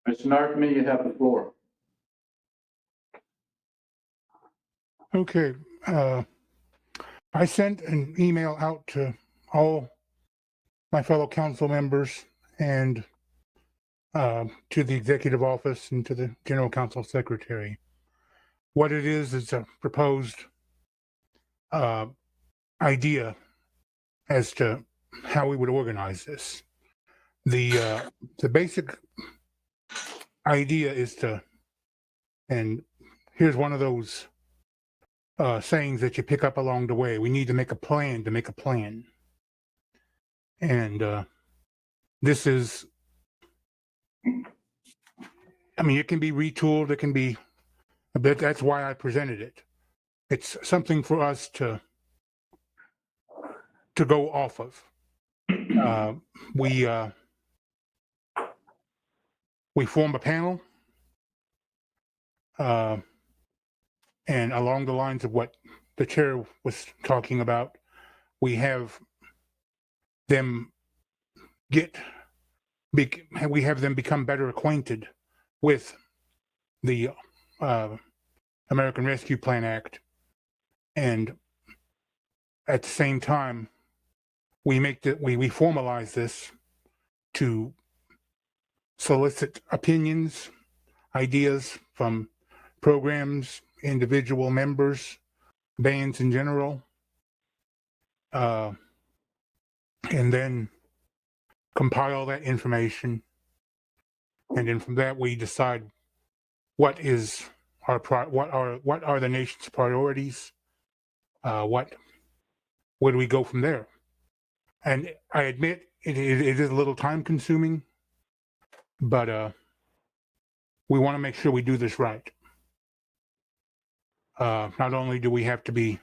Mr. Narkemy, you have the floor. Okay. I sent an email out to all my fellow council members and to the executive office and to the general counsel secretary. What it is a proposed idea as to how we would organize this. The basic idea is to, and here's one of those sayings that you pick up along the way: we need to make a plan to make a plan. And this is, I mean, it can be retooled, it can be, but that's why I presented it. It's something for us to go off of. We form a panel, and along the lines of what the chair was talking about, we have them become better acquainted with the American Rescue Plan Act, and at the same time, we formalize this to solicit opinions, ideas from programs, individual members, bands in general, and then compile that information, and then from that we decide what are the nation's priorities, where do we go from there. And I admit it is a little time consuming, but we want to make sure we do this right. Not only do we have to be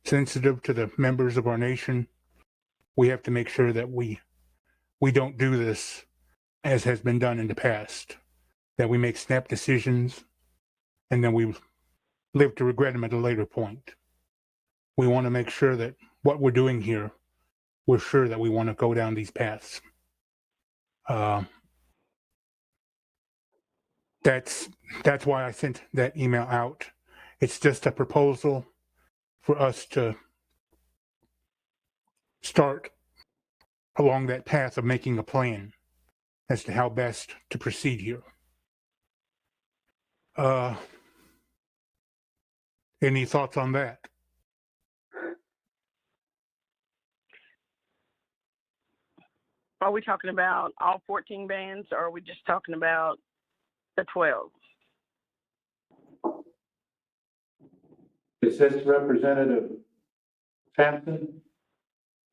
sensitive to the members of our nation, we have to make sure that we don't do this as has been done in the past, that we make snap decisions and then we live to regret them at a later point. We want to make sure that what we're doing here, we're sure that we want to go down these paths. That's why I sent that email out. It's just a proposal for us to start along that path of making a plan as to how best to proceed here. Any thoughts on that? Are we talking about all 14 bands, or are we just talking about the 12? Is this Representative Sampson?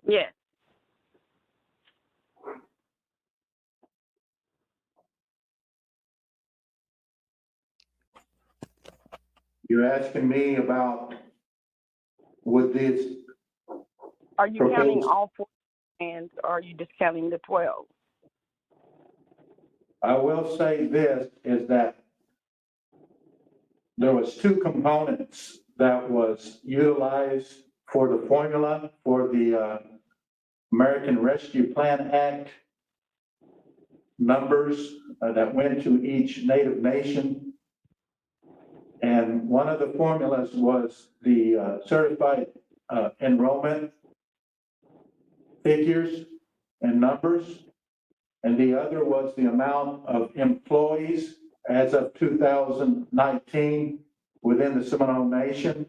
Yes. You're asking me about would this Are you propose- counting all 14 bands, or are you just counting the 12? I will say this, is that there was two components that was utilized for the formula for the American Rescue Plan Act numbers that went to each Native nation. And one of the formulas was the certified enrollment figures and numbers. And the other was the amount of employees as of 2019 within the Seminole Nation.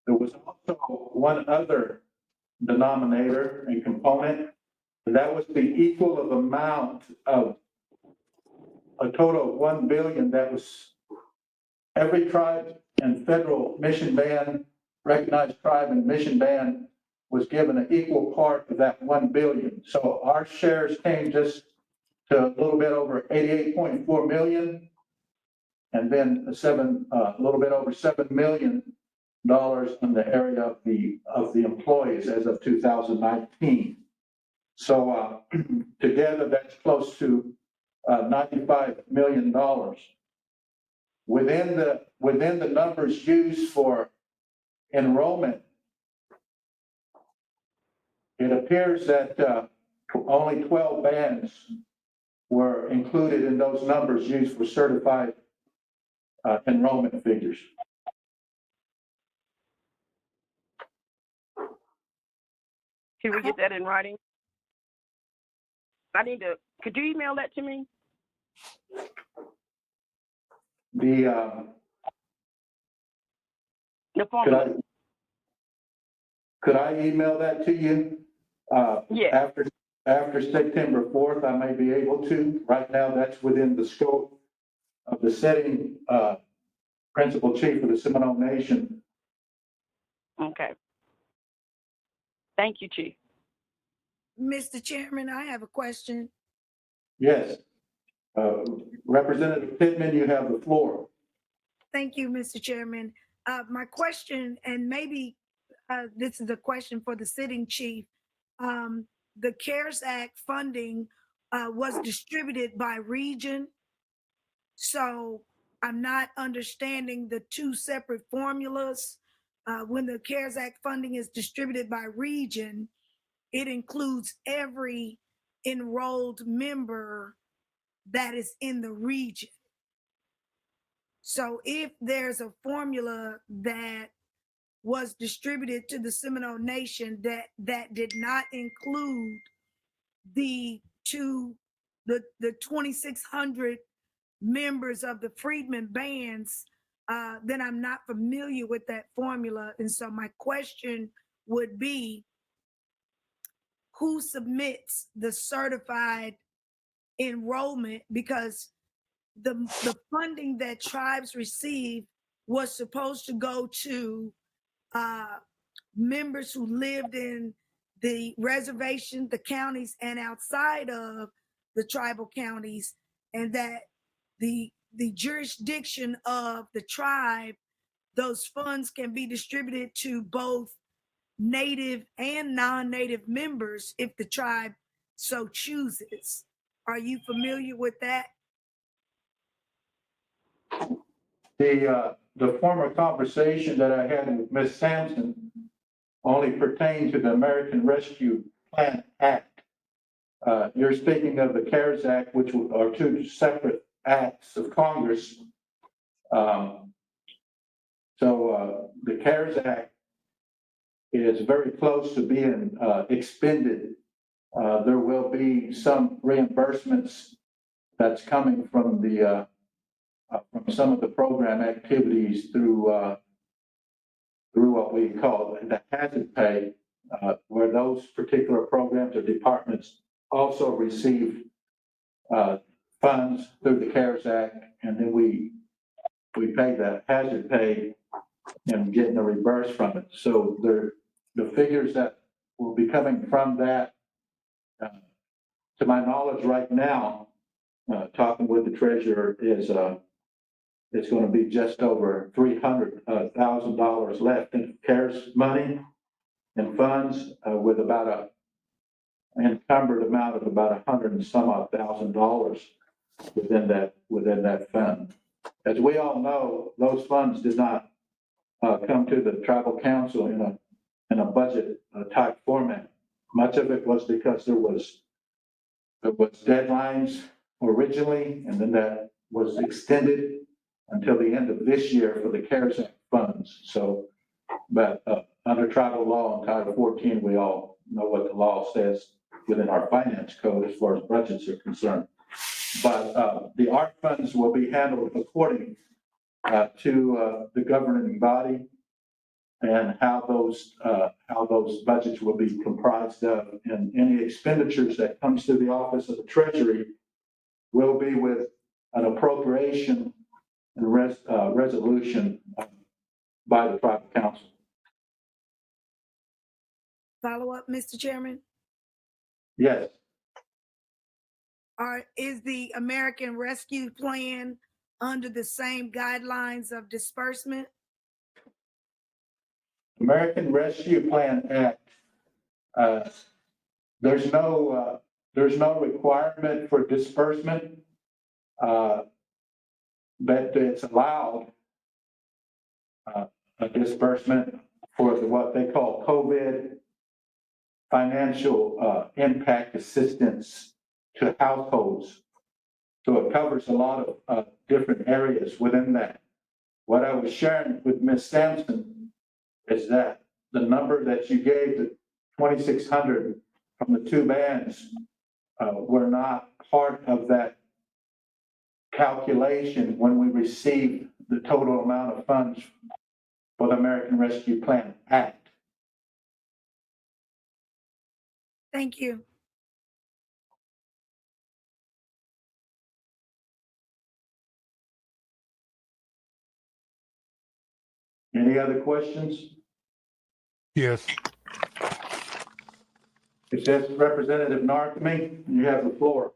There was also one other denominator and component, and that was the equal of amount of a total of 1 billion that was every tribe and federal mission band, recognized tribe and mission band was given an equal part of that 1 billion. So our shares came just to a little bit over 88.4 million, and then a little bit over $7 million in the area of the employees as of 2019. So together, that's close to $95 million. Within the numbers used for enrollment, it appears that only 12 bands were included in those numbers used for certified enrollment figures. Can we get that in writing? Could you email that to me? The formula. Could I email that to you? Yes. After September 4th, I may be able to. Right now, that's within the scope of the setting principal chief of the Seminole Nation. Okay. Thank you, Chief. Mr. Chairman, I have a question. Yes. Representative Pittman, you have the floor. Thank you, Mr. Chairman. My question, and maybe this is a question for the sitting chief. The CARES Act funding was distributed by region. So I'm not understanding the two separate formulas. When the CARES Act funding is distributed by region, it includes every enrolled member that is in the region. So if there's a formula that was distributed to the Seminole Nation that did not include the 2,600 members of the Freedmen bands, then I'm not familiar with that formula. And so my question would be, who submits the certified enrollment? Because the funding that tribes receive was supposed to go to members who lived in the reservation, the counties, and outside of the tribal counties, and that the jurisdiction of the tribe those funds can be distributed to both native and non-native members if the tribe so chooses. Are you familiar with that? The former conversation that I had with Ms. Sampson only pertained to the American Rescue Plan Act. You're speaking of the CARES Act, which are two separate acts of Congress. The CARES Act is very close to being expended. There will be some reimbursements that's coming from from some of the program activities through what we call the hazard pay, where those particular programs or departments also receive funds through the CARES Act, and then we pay that hazard pay and getting a reverse from it. So the figures that will be coming from that, to my knowledge right now, talking with the treasurer, is it's going to be just over $300,000 left in CARES money and funds, with about an encumbered amount of about $100 and some odd thousand within that fund. As we all know, those funds did not come to the tribal council in a budget type format. Much of it was because there was deadlines originally, and then that was extended until the end of this year for the CARES Act funds. So, but under tribal law in Title 14, we all know what the law says within our finance code as far as budgets are concerned. But the ARC funds will be handled according to the governing body, and how those budgets will be comprised of, and any expenditures that comes through the Office of the Treasury will be with an appropriation and resolution by the tribal council. Follow up, Mr. Chairman? Yes. Is the American Rescue Plan under the same guidelines of disbursement? American Rescue Plan Act, there's no requirement for disbursement, but it's allowed a disbursement for what they call COVID financial impact assistance to households. So it covers a lot of different areas within that. What I was sharing with Ms. Sampson is that the number that you gave, the 2,600 from the two bands, were not part of that calculation when we received the total amount of funds for the American Rescue Plan Act. Thank you. Any other questions? Yes. It says Representative Narkme, you have the floor.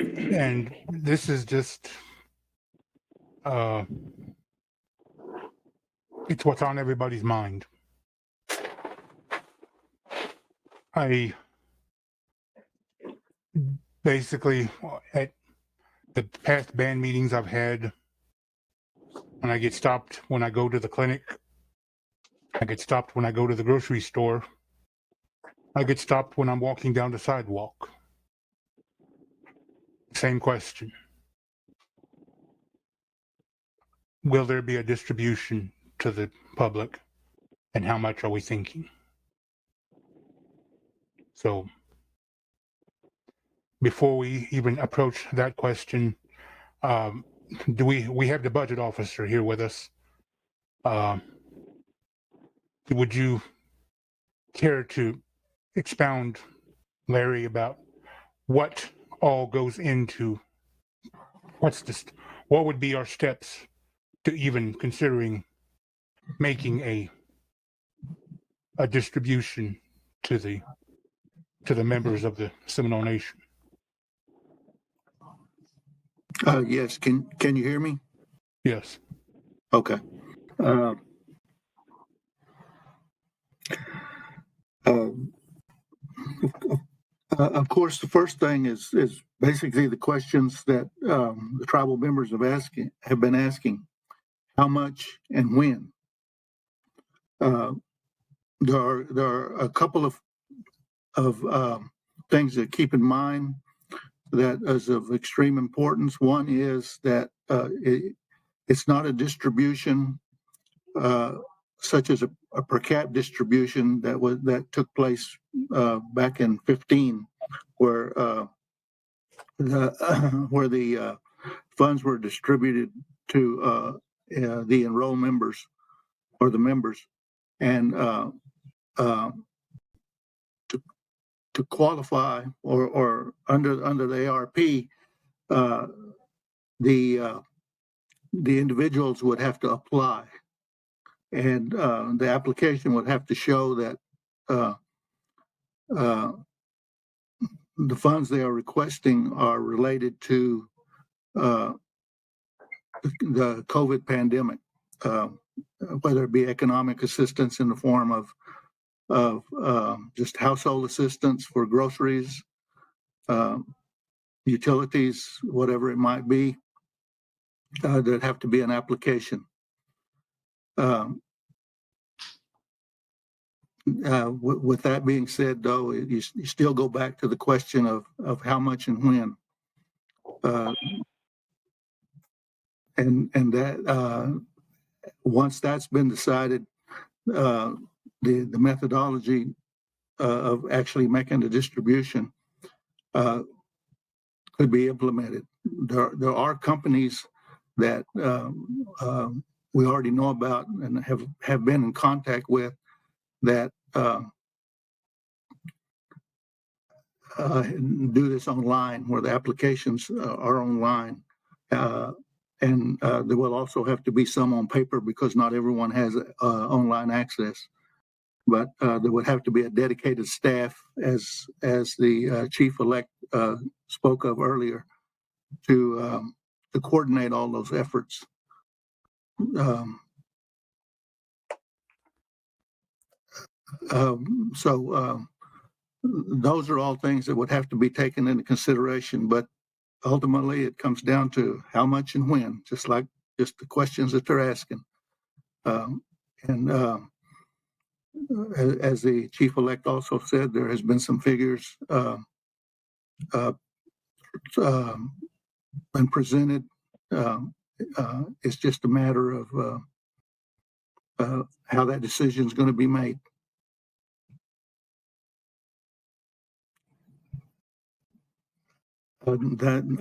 And this is just, it's what's on everybody's mind. I basically, at the past band meetings I've had, when I get stopped when I go to the clinic, I get stopped when I go to the grocery store, I get stopped when I'm walking down the sidewalk. Same question. Will there be a distribution to the public, and how much are we thinking? So before we even approach that question, we have the budget officer here with us. Would you care to expound, Larry, about what all goes into, what would be our steps to even considering making a distribution to the members of the Seminole Nation? Yes, can you hear me? Yes. Okay. Uh, uh, of course, the first thing is basically the questions that the tribal members have been asking: how much and when. There are a couple of things to keep in mind that is of extreme importance. One is that it's not a distribution such as a per cap distribution that took place back in 15, where the funds were distributed to the enrolled members or the members, and uh, to qualify or under the ARP, uh, the uh, the individuals would have to apply, and the application would have to show that uh, uh, the funds they are requesting are related to uh, the COVID pandemic, uh, whether it be economic assistance in the form of just household assistance for groceries, uh, utilities, whatever it might be. There'd have to be an application. With that being said, though, you still go back to the question of how much and when. And that once that's been decided, the methodology of actually making the distribution could be implemented. There are companies that we already know about and have been in contact with that do this online, where the applications are online. And there will also have to be some on paper because not everyone has online access. But there would have to be a dedicated staff, as the chief-elect spoke of earlier, to coordinate all those efforts. So those are all things that would have to be taken into consideration. But ultimately, it comes down to how much and when, just the questions that they're asking. And as the chief-elect also said, there has been some figures been presented. It's just a matter of how that decision is going to be made. Other than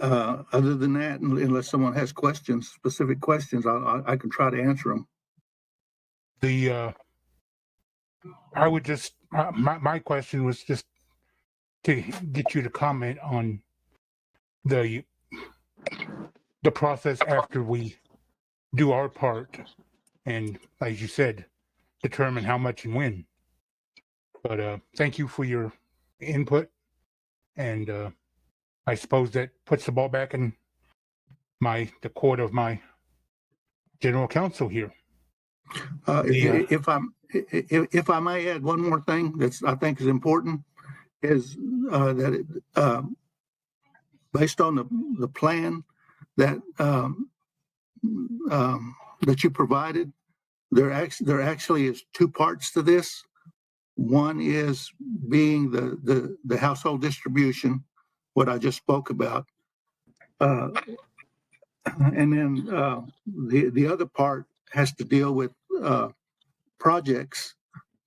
that, unless someone has questions, specific questions, I can try to answer them. I would just my question was just to get you to comment on the process after we do our part, and as you said, determine how much and when. But thank you for your input, and I suppose that puts the ball back in the court of my general counsel here. If I may add one more thing that I think is important, is that based on the plan that that you provided, there actually is two parts to this. One is being the household distribution, what I just spoke about, and then the other part has to deal with projects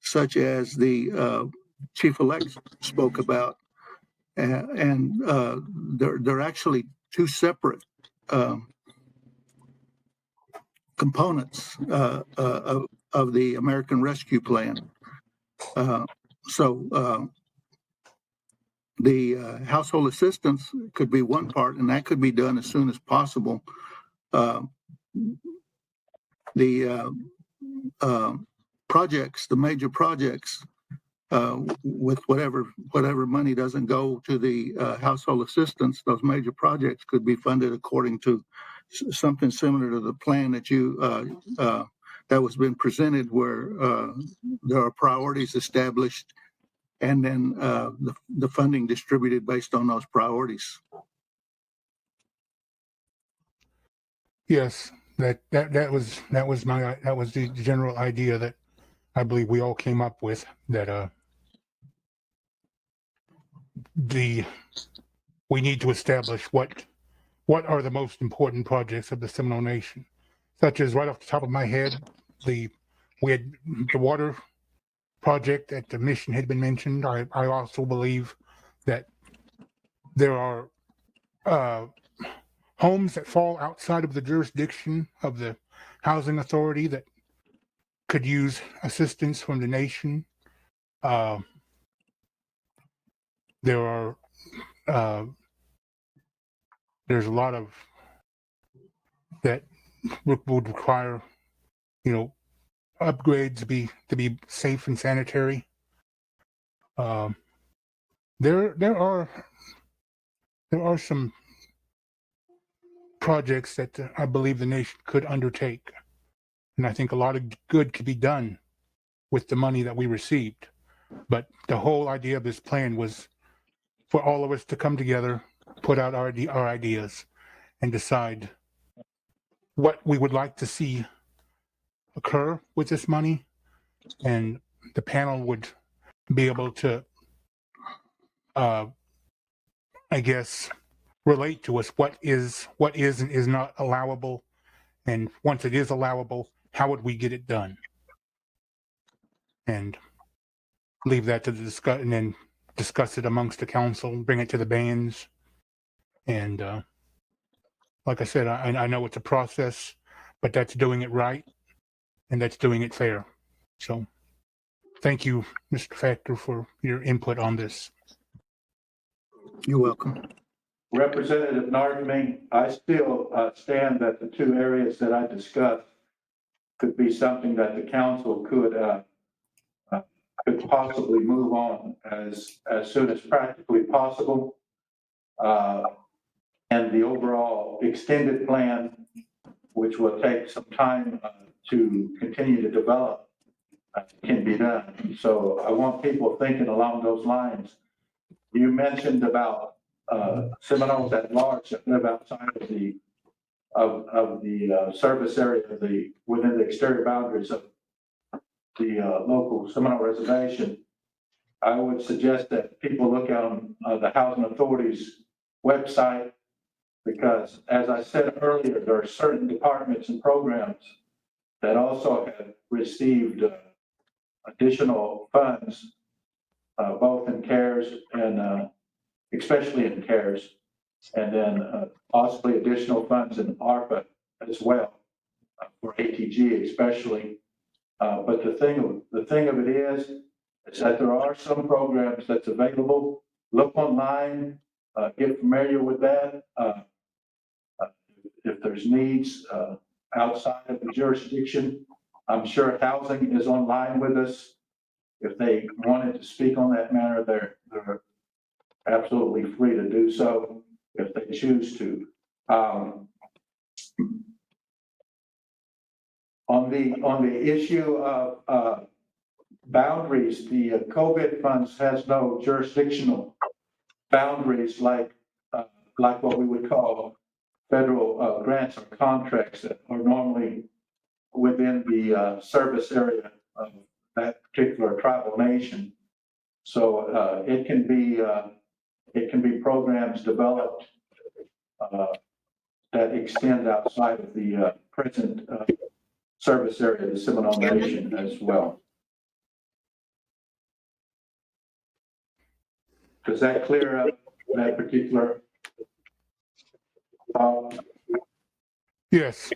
such as the chief-elect spoke about, and they're actually two separate components of the American Rescue Plan. So the household assistance could be one part, and that could be done as soon as possible. The projects, the major projects, with whatever money doesn't go to the household assistance, those major projects could be funded according to something similar to the plan that that was been presented, where there are priorities established and then the funding distributed based on those priorities. Yes, that was the general idea that I believe we all came up with, that we need to establish what are the most important projects of the Seminole Nation, such as, right off the top of my head, we had the water project at the mission had been mentioned. I also believe that there are homes that fall outside of the jurisdiction of the housing authority that could use assistance from the nation. There are there's a lot of that would require, upgrades to be safe and sanitary. There are some projects that I believe the nation could undertake, and I think a lot of good could be done with the money that we received. But the whole idea of this plan was for all of us to come together, put out our ideas, and decide what we would like to see occur with this money, and the panel would be able to, I guess, relate to us what is and is not allowable, and once it is allowable, how would we get it done, and leave that to the discuss, and then discuss it amongst the council, bring it to the bands, and like I said, I know it's a process, but that's doing it right, and that's doing it fair. So thank you, Mr. Factor, for your input on this. You're welcome. Representative Nardman, I still stand that the two areas that I discussed could be something that the council could possibly move on as soon as practically possible. And the overall extended plan, which will take some time to continue to develop, can be done. So I want people thinking along those lines. You mentioned about Seminoles at large that live outside of the service area within the exterior boundaries of the local Seminole reservation. I would suggest that people look on the Housing Authority's website, because as I said earlier, there are certain departments and programs that also have received additional funds, both in CARES and especially in CARES, and then possibly additional funds in ARPA as well, for ATG especially. But the thing of it is that there are some programs that's available. Look online, get familiar with that. If there's needs outside of the jurisdiction, I'm sure housing is online with us. If they wanted to speak on that matter, they're absolutely free to do so if they choose to. On the issue of boundaries, the COVID funds has no jurisdictional boundaries like what we would call federal grants or contracts that are normally within the service area of that particular tribal nation. So it can be programs developed that extend outside of the present service area of the Seminole Nation as well. Does that clear up that particular? Yes.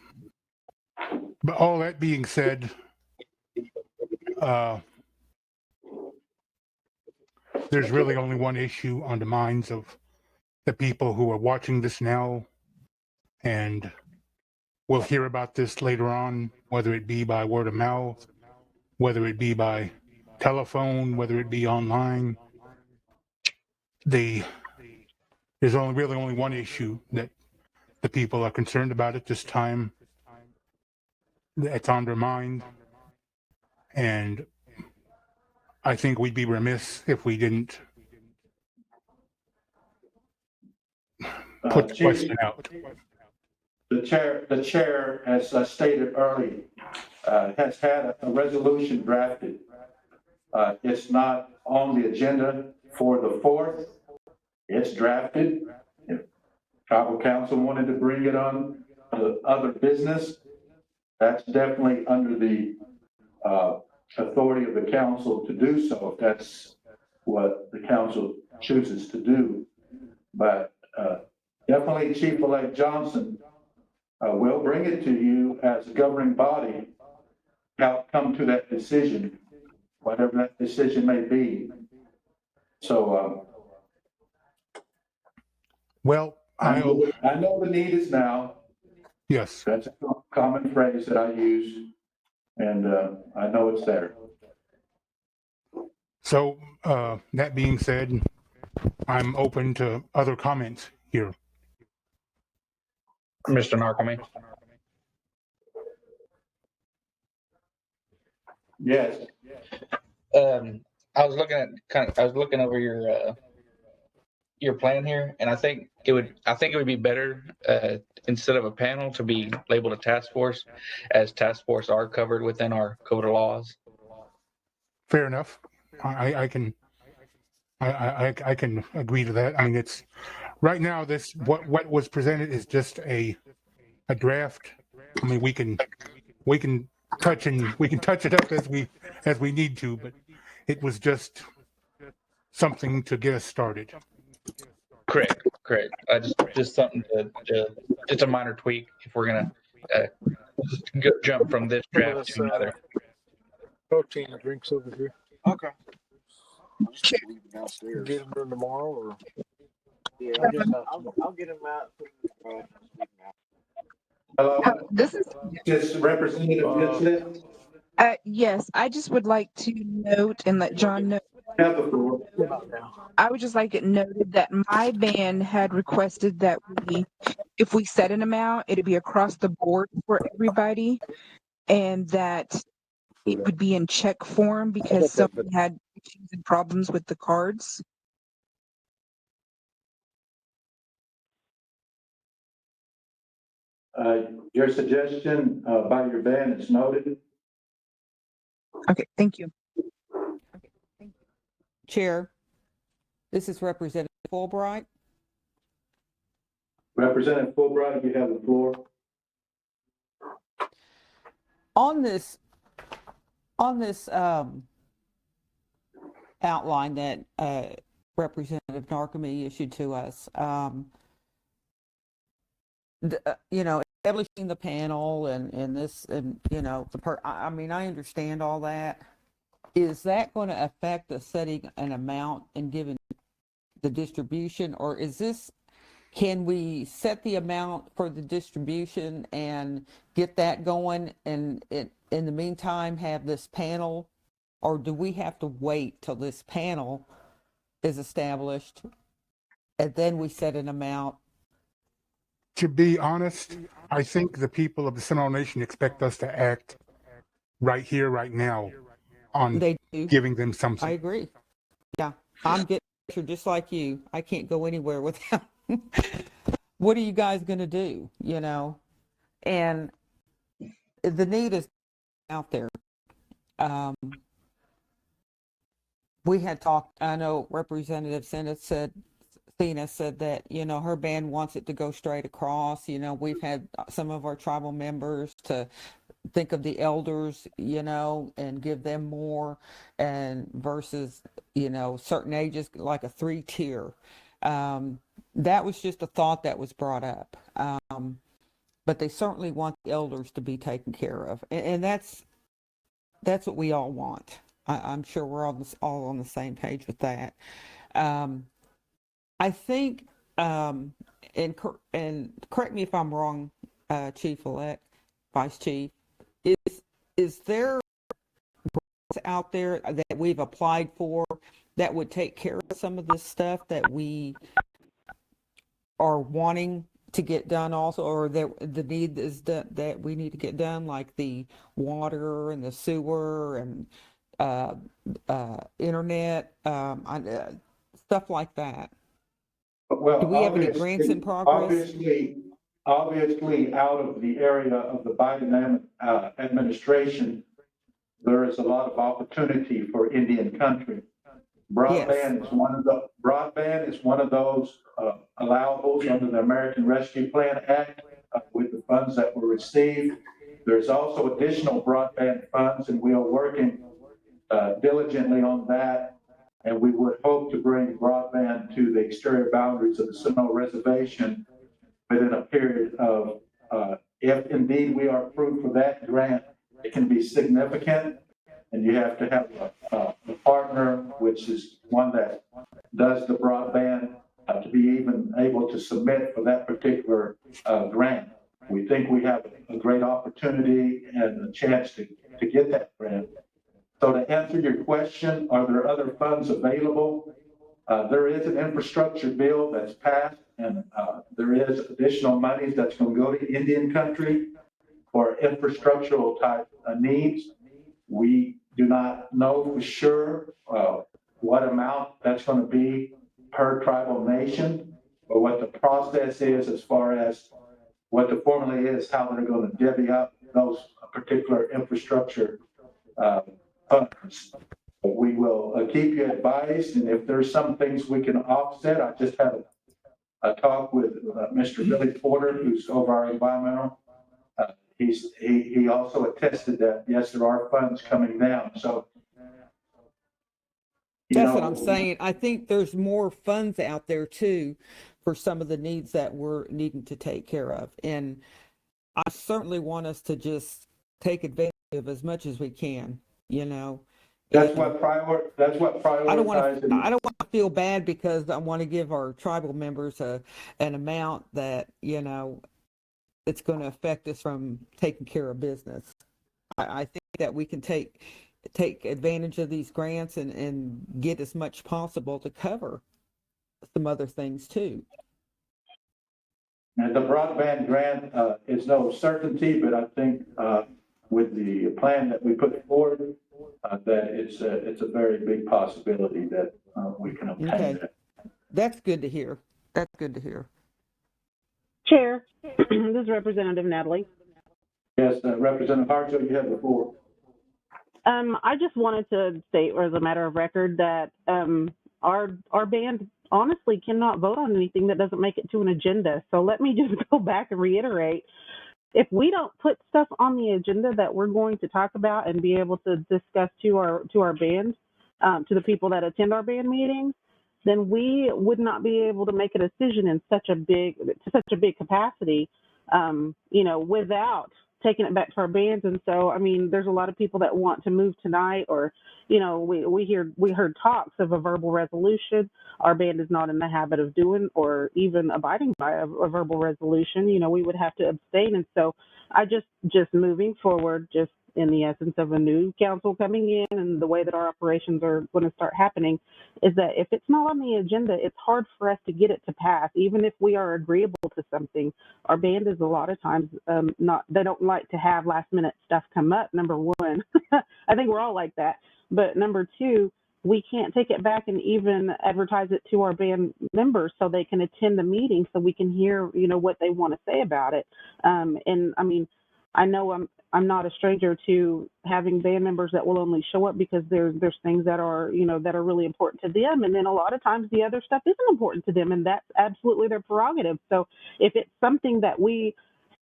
But all that being said, there's really only one issue on the minds of the people who are watching this now, and we'll hear about this later on, whether it be by word of mouth, whether it be by telephone, whether it be online. There's really only one issue that the people are concerned about at this time. It's on their mind. And I think we'd be remiss if we didn't put the Chief, question out. the chair, as I stated earlier, has had a resolution drafted. It's not on the agenda for the 4th. It's drafted. If tribal council wanted to bring it on other business, that's definitely under the authority of the council to do so, if that's what the council chooses to do. But definitely Chief-elect Johnson will bring it to you as a governing body, how come to that decision, whatever that decision may be. So Well, I know the need is now. Yes. That's a common phrase that I use, and I know it's there. So that being said, I'm open to other comments here. Mr. Narkome. Yes. I was looking over your plan here, and I think it would be better instead of a panel to be labeled a task force, as task force are covered within our code of laws. Fair enough. I can agree to that. I mean, it's right now. What was presented is just a draft. I mean, we can touch it up as we need to, but it was just something to get us started. Correct. Just something just a minor tweak if we're gonna jump from this draft to another. Protein drinks over here. Okay. Get them done tomorrow, or Yeah, I'll get them out. Hello, This is this Representative Vincent. yes. I just would like to note and let John know. Have the floor. I would just like it noted that my band had requested that if we set an amount, it'd be across the board for everybody, and that it would be in check form because somebody had issues and problems with the cards. Your suggestion by your band is noted. Okay, thank you. Chair, this is Representative Fulbright. Representative Fulbright, you have the floor. On this outline that Representative Narkome issued to us, establishing the panel and this, and I mean, I understand all that. Is that going to affect the setting an amount and giving the distribution, or can we set the amount for the distribution and get that going, and in the meantime have this panel, or do we have to wait till this panel is established and then we set an amount? To be honest, I think the people of the Seminole Nation expect us to act right here, right now, on giving them something. I agree. Yeah, I'm getting pressure just like you. I can't go anywhere without. What are you guys going to do? And the need is out there. We had talked. I know Representative Sena said that her band wants it to go straight across. We've had some of our tribal members to think of the elders, and give them more, and versus certain ages, like a 3-tier. That was just a thought that was brought up, but they certainly want the elders to be taken care of, and that's what we all want. I'm sure we're all on the same page with that. I think, and correct me if I'm wrong, Chief-elect, Vice Chief, is there out there that we've applied for that would take care of some of this stuff that we are wanting to get done also, or that the need is that we need to get done, like the water and the sewer and internet, stuff like that? Well, Do we have any grants in progress? Obviously, out of the area of the Biden administration, there is a lot of opportunity for Indian country. Broadband is one of those allowables under the American Rescue Plan Act with the funds that were received. There's also additional broadband funds, and we are working diligently on that. And we would hope to bring broadband to the exterior boundaries of the Seminole Reservation within a period of, if indeed we are approved for that grant, it can be significant. And you have to have a partner, which is one that does the broadband, to be even able to submit for that particular grant. We think we have a great opportunity and a chance to get that grant. So to answer your question, are there other funds available? There is an infrastructure bill that's passed, and there is additional money that's going to go to Indian country for infrastructural type needs. We do not know for sure what amount that's going to be per tribal nation, but what the process is as far as what the formula is, how they're going to divvy up those particular infrastructure funds. But we will keep you advised, and if there's some things we can offset, I just had a talk with Mr. Billy Porter, who's over our environmental. He also attested that, yes, there are funds coming down. So that's what I'm saying. I think there's more funds out there too for some of the needs that we're needing to take care of. And I certainly want us to just take advantage of as much as we can, you know. That's what prioritizing. I don't want to feel bad because I want to give our tribal members an amount that, you know, it's going to affect us from taking care of business. I think that we can take advantage of these grants and get as much possible to cover some other things too. And the broadband grant is no certainty, but I think with the plan that we put forward, that it's a very big possibility that we can obtain that. That's good to hear. That's good to hear. Chair, this is Representative Natalie. Yes, Representative Harjo, you have the floor. I just wanted to state, as a matter of record, that our band honestly cannot vote on anything that doesn't make it to an agenda. So let me just go back and reiterate. If we don't put stuff on the agenda that we're going to talk about and be able to discuss to our band, to the people that attend our band meetings, then we would not be able to make a decision in such a big capacity, you know, without taking it back to our bands. And so, I mean, there's a lot of people that want to move tonight, or, you know, we heard talks of a verbal resolution. Our band is not in the habit of doing or even abiding by a verbal resolution. You know, we would have to abstain. And so I just moving forward, just in the essence of a new council coming in and the way that our operations are going to start happening, is that if it's not on the agenda, it's hard for us to get it to pass, even if we are agreeable to something. Our band is a lot of times they don't like to have last minute stuff come up, number one. I think we're all like that. But number two, we can't take it back and even advertise it to our band members so they can attend the meeting, so we can hear, you know, what they want to say about it. And I mean, I know I'm not a stranger to having band members that will only show up because there's things that are, you know, that are really important to them. And then a lot of times the other stuff isn't important to them, and that's absolutely their prerogative. So if it's something that we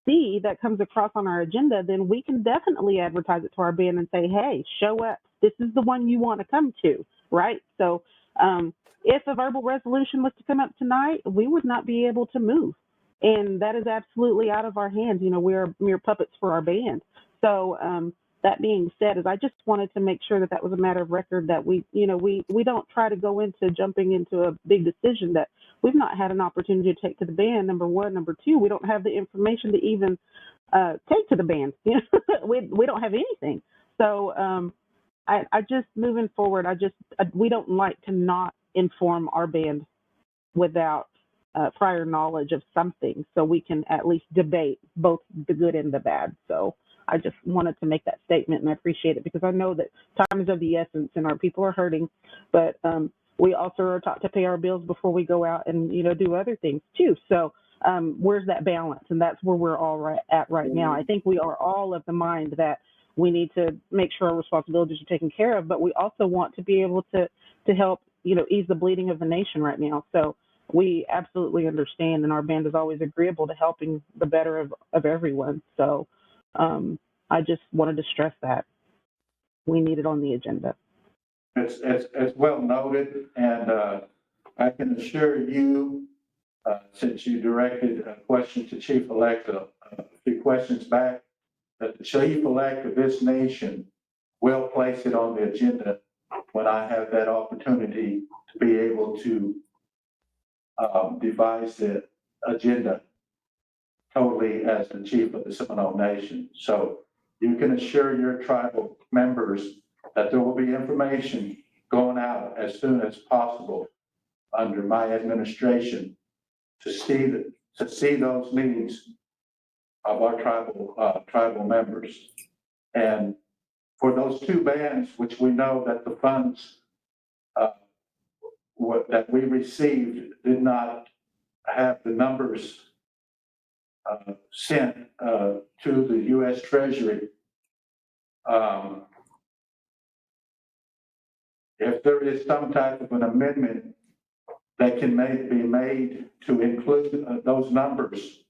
see that comes across on our agenda, then we can definitely advertise it to our band and say, hey, show up. This is the one you want to come to, right? So if a verbal resolution was to come up tonight, we would not be able to move. And that is absolutely out of our hands. You know, we are mere puppets for our band. So that being said, I just wanted to make sure that was a matter of record, that we don't try to go into jumping into a big decision that we've not had an opportunity to take to the band, number one. Number two, we don't have the information to even take to the band. You know, we don't have anything. So I just moving forward. We don't like to not inform our band without prior knowledge of something, so we can at least debate both the good and the bad. So I just wanted to make that statement, and I appreciate it because I know that time is of the essence and our people are hurting, but we also are taught to pay our bills before we go out and do other things too. So where's that balance? And that's where we're all at right now. I think we are all of the mind that we need to make sure our responsibilities are taken care of, but we also want to be able to help ease the bleeding of the nation right now. So we absolutely understand, and our band is always agreeable to helping the better of everyone. So I just wanted to stress that we need it on the agenda. It's well noted, and I can assure you, since you directed a question to Chief-elect a few questions back, that the Chief-elect of this nation will place it on the agenda when I have that opportunity to be able to devise the agenda totally as the chief of the Seminole Nation. So you can assure your tribal members that there will be information going out as soon as possible under my administration to see those needs of our tribal members. And for those two bands, which we know that the funds that we received did not have the numbers sent to the U.S. Treasury. If there is some type of an amendment that can be made to include those numbers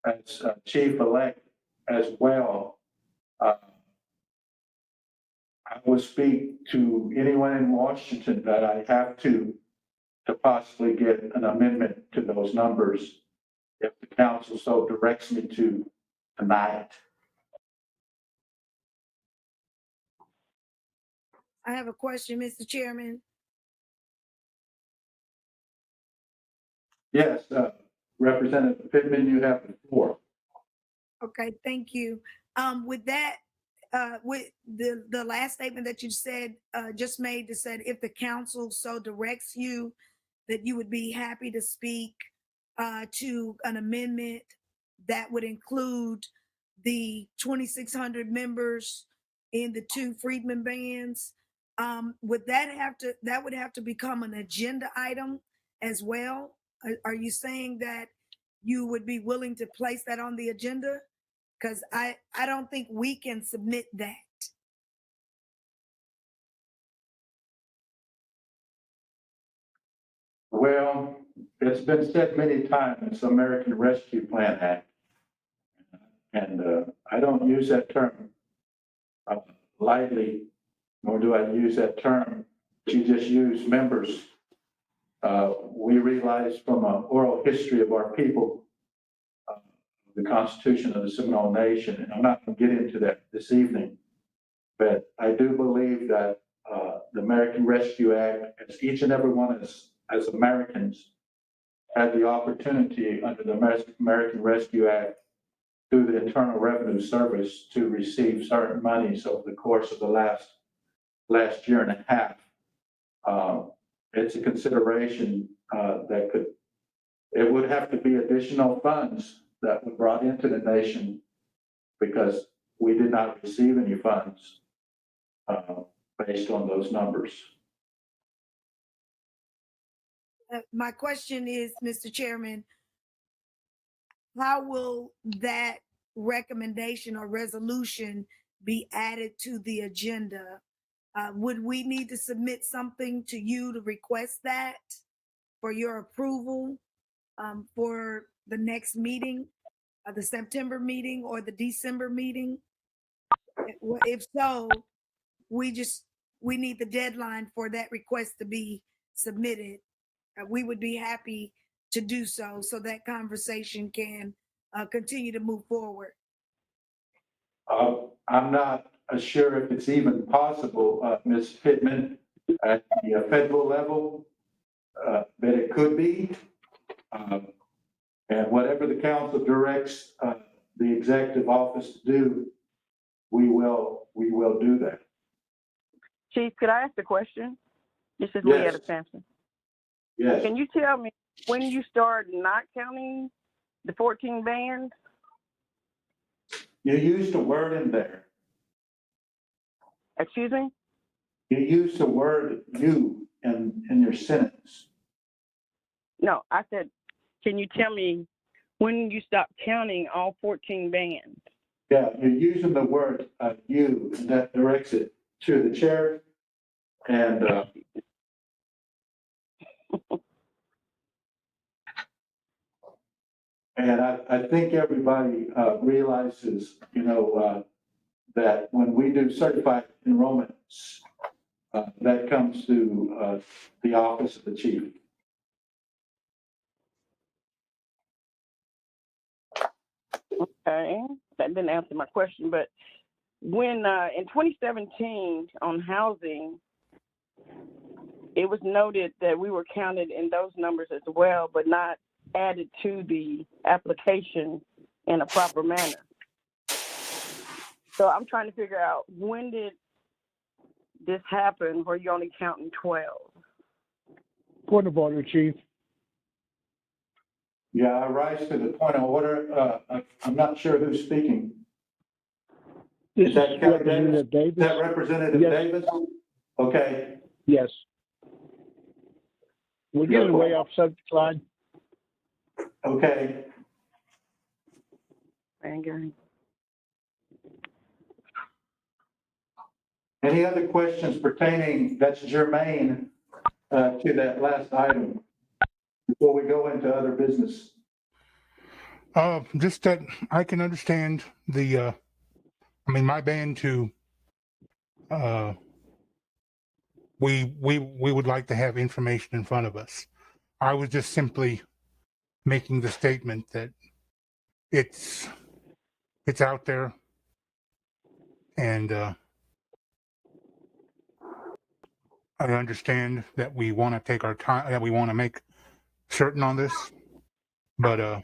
as chief-elect as well, I will speak to anyone in Washington that I have to possibly get an amendment to those numbers if the council so directs me to tonight. I have a question, Mr. Chairman. Yes, Representative Pittman, you have the floor. Okay, thank you. With that, with the last statement that you said, just made, that said, if the council so directs you, that you would be happy to speak to an amendment that would include the 2,600 members in the two Freedmen bands. Would that would have to become an agenda item as well? Are you saying that you would be willing to place that on the agenda? Because I don't think we can submit that. Well, it's been said many times, it's American Rescue Plan Act. And I don't use that term lightly, nor do I use that term to just use members. We realize from an oral history of our people, the Constitution of the Seminole Nation, and I'm not going to get into that this evening, but I do believe that the American Rescue Act, as each and every one of us as Americans had the opportunity under the American Rescue Act through the Internal Revenue Service to receive certain monies over the course of the last year and a half. It's a consideration it would have to be additional funds that were brought into the nation because we did not receive any funds based on those numbers. My question is, Mr. Chairman, how will that recommendation or resolution be added to the agenda? Would we need to submit something to you to request that for your approval for the next meeting, the September meeting or the December meeting? If so, we need the deadline for that request to be submitted. We would be happy to do so that conversation can continue to move forward. I'm not sure if it's even possible, Ms. Pittman, at the federal level, that it could be. And whatever the council directs the executive office to do, we will we will do that. Chief, could I ask a question? This is Yes. Leetta Sampson. Yes. Can you tell me when you start not counting the 14 bands? You used a word in there. Excuse me? You used the word "you" in your sentence. No, I said, can you tell me when you stop counting all 14 bands? Yeah, you're using the word "you," and that directs it to the chair. And and I think everybody realizes, that when we do certified enrollments, that comes to the office of the chief. Okay, that didn't answer my question, but when in 2017 on housing, it was noted that we were counted in those numbers as well, but not added to the application in a proper manner. So I'm trying to figure out, when did this happen where you're only counting 12? Point of order, Chief. Yeah, I rise to the point of order. I'm not sure who's speaking. This Is that Kelly Davis? Representative Davis. Is that Representative Yes. Davis? Okay. Yes. We're getting way off subject line. Okay. Any other questions pertaining, that's germane to that last item before we go into other business? Just that I can understand the, my band to, we would like to have information in front of us. I was just simply making the statement that it's out there, and I understand that we want to take our time, that we want to make certain on this, but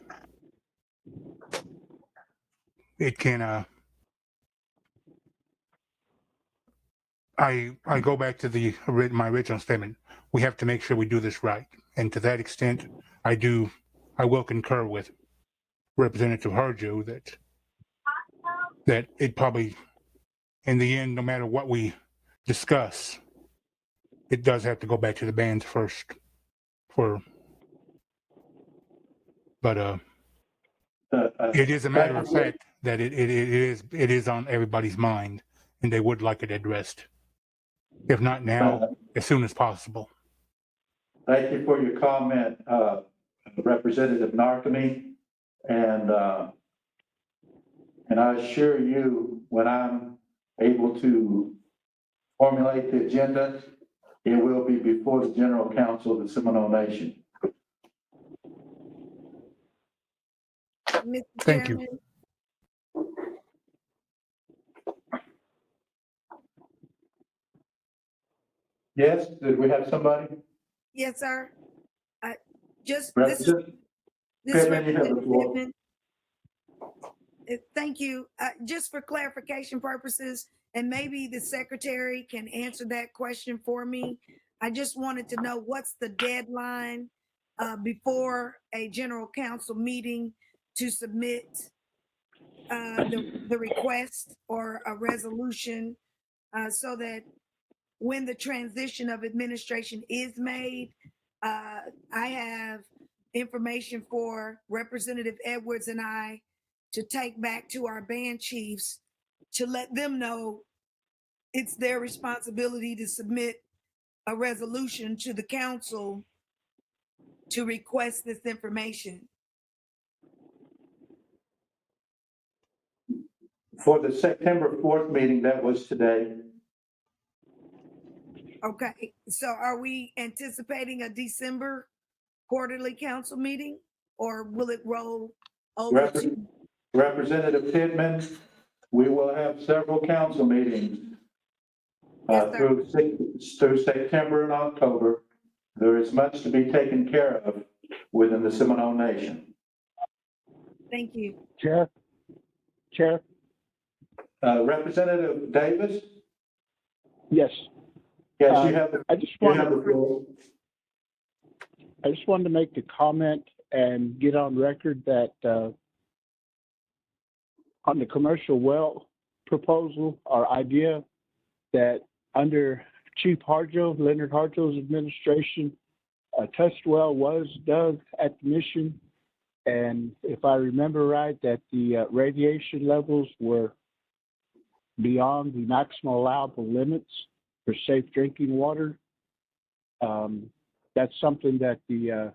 it can. I go back to my original statement. We have to make sure we do this right, and to that extent, I will concur with Representative Harjo that it probably, in the end, no matter what we discuss, it does have to go back to the bands first. But it is a matter of fact that it is on everybody's mind, and they would like it addressed. If not now, as soon as possible. Thank you for your comment, Representative Narkany. And I assure you, when I'm able to formulate the agenda, it will be before the General Council of the Seminole Nation. Mr. Thank Chairman, you. Yes, did we have somebody? yes, sir. This is Representative Pittman, you have the Representative floor. Pittman. Thank you. Just for clarification purposes, and maybe the secretary can answer that question for me. I just wanted to know what's the deadline before a general council meeting to submit the request or a resolution so that when the transition of administration is made, I have information for Representative Edwards and I to take back to our band chiefs to let them know it's their responsibility to submit a resolution to the council to request this information. For the September 4th meeting, that was today. Okay, so are we anticipating a December quarterly council meeting, or will it roll over to? Representative Pittman, we will have several council meetings through September and October. There is much to be taken care of within the Seminole Nation. Thank you. Chair. Representative Davis? Yes. Yes, you have the I just you wanted, have the floor. I just wanted to make the comment and get on record that on the commercial well proposal or idea, that under Chief Harjo, Leonard Harjo's administration, a test well was dug at the mission. And if I remember right, that the radiation levels were beyond the maximum allowable limits for safe drinking water. That's something that that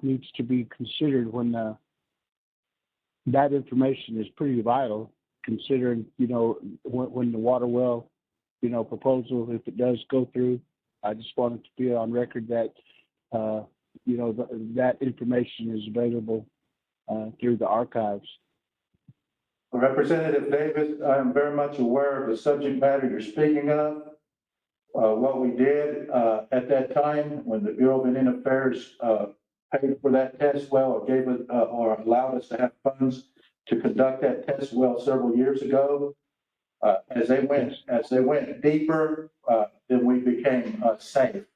needs to be considered when that information is pretty vital, considering when the water well proposal, if it does go through. I just wanted to be on record that that information is available through the archives. Representative Davis, I am very much aware of the subject matter you're speaking of. What we did at that time, when the Bureau of Indian Affairs paid for that test well, or gave it or allowed us to have funds to conduct that test well several years ago, as they went deeper, then we became safe,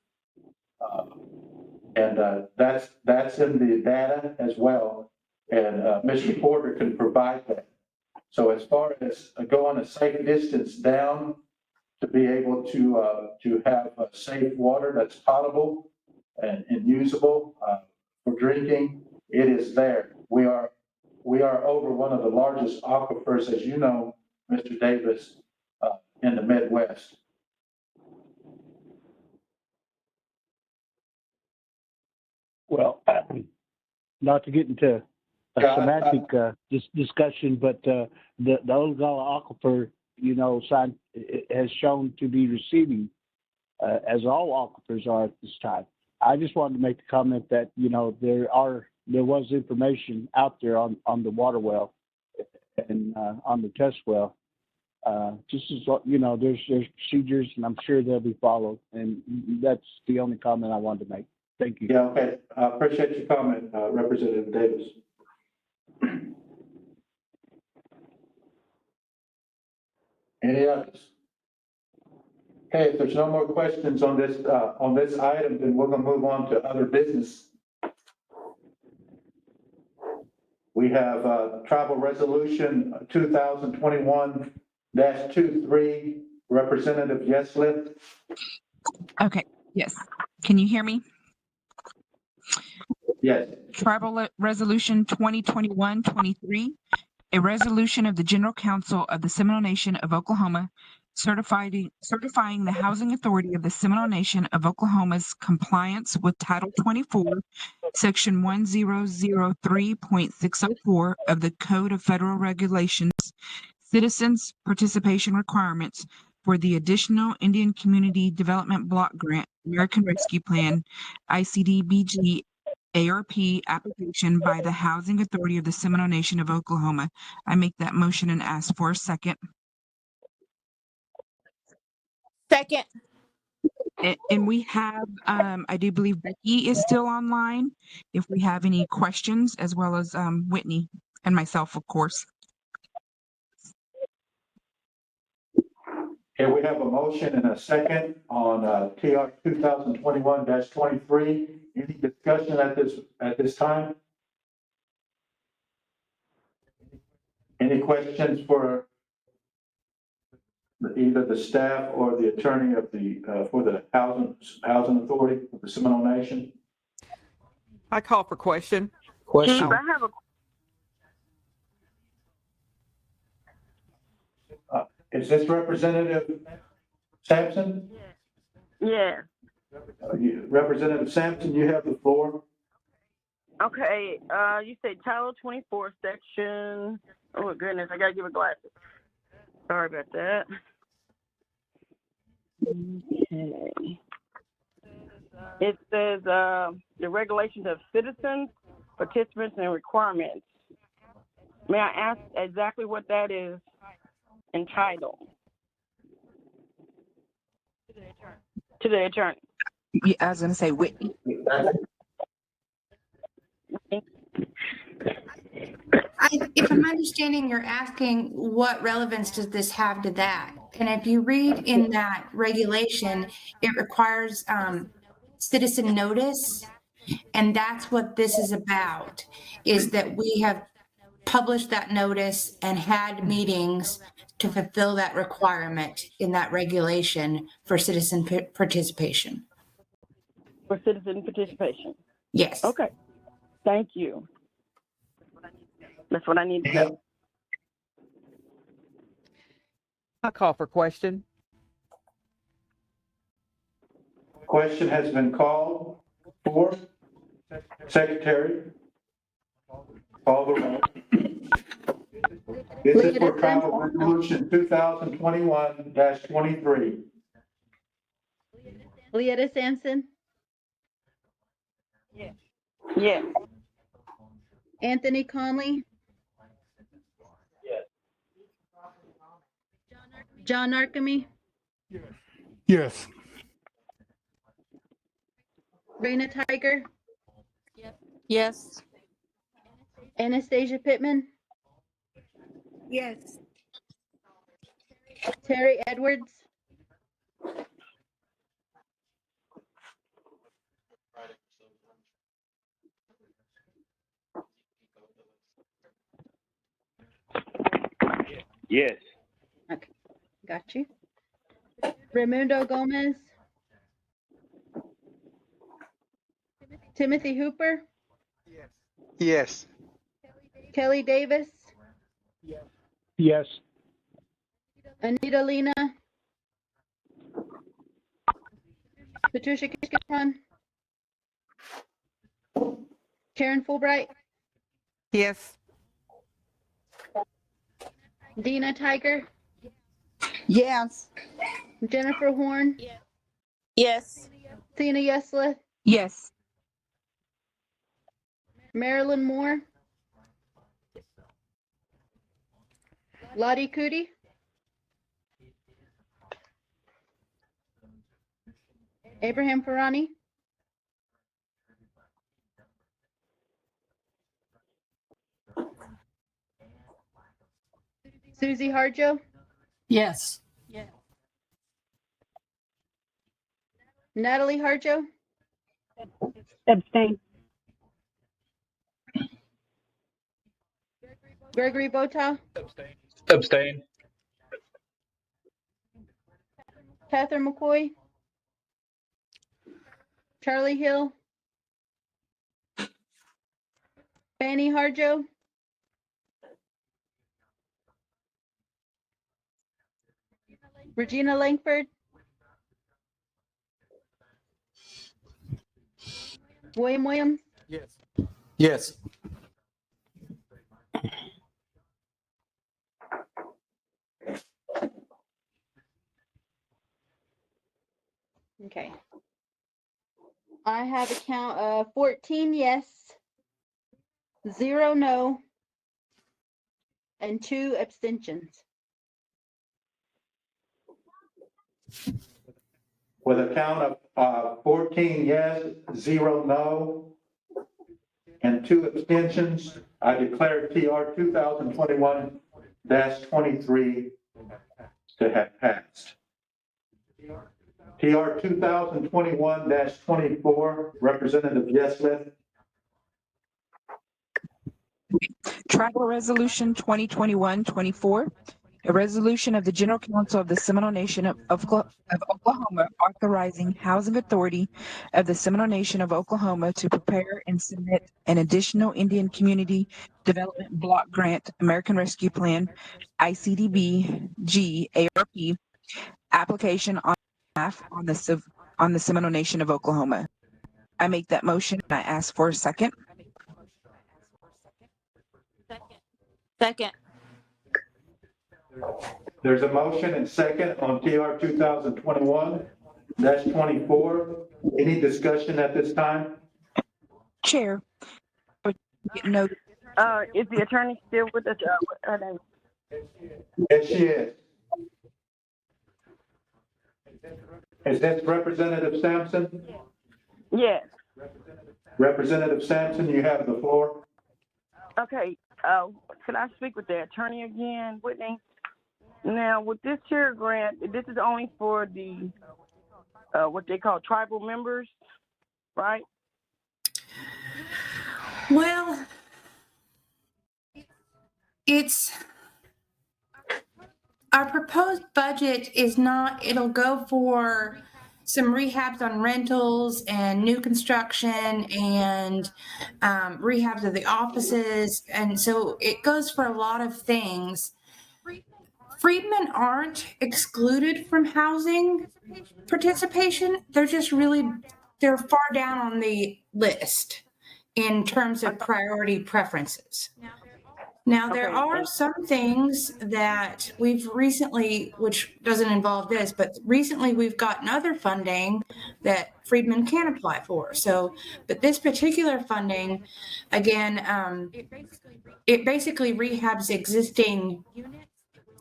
and that's in the data as well. And Mr. Porter can provide that. So as far as going a safe distance down to be able to have safe water that's potable and usable for drinking, it is there. We are over one of the largest aquifers, as you know, Mr. Davis, in the Midwest. Well, not to get into a semantic discussion, but the Ogallala Aquifer, has shown to be receiving, as all aquifers are at this time. I just wanted to make the comment that there was information out there on the water well and on the test well. Just as there's procedures, and I'm sure they'll be followed. And that's the only comment I wanted to make. Thank you. Yeah, okay. I appreciate your comment, Representative Davis. Any others? Okay, if there's no more questions on this item, then we're going to move on to other business. We have Tribal Resolution 2021-23, Representative Yeslip. Okay, yes. Can you hear me? Yes. Tribal Resolution 2021-23, a resolution of the General Council of the Seminole Nation of Oklahoma certifying the Housing Authority of the Seminole Nation of Oklahoma's compliance with Title 24, Section 1003.604 of the Code of Federal Regulations, Citizens Participation Requirements for the Additional Indian Community Development Block Grant American Rescue Plan, ICDBG ARP application by the Housing Authority of the Seminole Nation of Oklahoma. I make that motion and ask for a second. Second. And we have, I do believe Becky is still online. If we have any questions, as well as Whitney and myself, of course. Okay, we have a motion and a second on TR 2021-23. Any discussion at this time? Any questions for either the staff or the attorney of for the Housing Authority of the Seminole Nation? I call for question. Steve, I have a Is this Representative Sampson? yeah. Representative Sampson, you have the floor. Okay, you say Title 24, Section. Oh goodness, I gotta give it glasses. Sorry about that. Okay. It says the regulations of citizens, participants, and requirements. May I ask exactly what that is entitled? To the attorney. Yeah, I was going to say Whitney. If I'm understanding, you're asking what relevance does this have to that? And if you read in that regulation, it requires citizen notice. And that's what this is about, is that we have published that notice and had meetings to fulfill that requirement in that regulation for citizen participation. For citizen participation. Yes. Okay. Thank you. That's what I need to know. I call for question. Question has been called for. Secretary, call the roll. This is for travel resolution 2021-23. Leetta Sampson, Yes. Anthony Conley. Yes. John Narkemy, Yes. Raina Tiger, Yes. Anastasia Pittman, Yes. Terry Edwards, Yes. okay, got you. Raimundo Gomez, Timothy Hooper, Yes. Kelly Davis, Yes. Anita Lena, Patricia Kishkatron, Karen Fulbright, Yes. Dina Tiger, Yes. Jennifer Horn, Yes. Tina Yesla, Yes. Marilyn Moore, Lottie Cootie, Abraham Farani, Susie Harjo, Yes. Natalie Harjo, Abstain. Gregory Botow, Abstain. Catherine McCoy, Charlie Hill, Fanny Harjo, Regina Langford, William Williams, Yes. Yes. okay. I have a count of 14 yes, 0 no, and 2 abstentions. With a count of 14 yes, 0 no, and 2 abstentions, I declare TR 2021-23 to have passed. TR 2021-24, Representative Yeslet. Travel Resolution 2021-24, a resolution of the General Council of the Seminole Nation of Oklahoma authorizing Housing Authority of the Seminole Nation of Oklahoma to prepare and submit an additional Indian Community Development Block Grant American Rescue Plan ICDB-G ARP application on behalf on the Seminole Nation of Oklahoma. I make that motion and I ask for a second. Second. There's a motion and second on TR 2021-24. Any discussion at this time? Chair. No. Is the attorney still with us? What her name? Yes, she is. Is this Representative Sampson? Yes. Representative Sampson, you have the floor. Okay. Can I speak with the attorney again, Whitney? Now, with this tier grant, this is only for the what they call tribal members, right? Well, it's our proposed budget is not, it'll go for some rehabs on rentals and new construction and rehabs of the offices. And so it goes for a lot of things. Freedmen aren't excluded from housing participation. They're just really, they're far down on the list in terms of priority preferences. Now, there are some things that we've recently, which doesn't involve this, but recently we've gotten other funding that freedmen can apply for. So, but this particular funding, again, it basically rehabs existing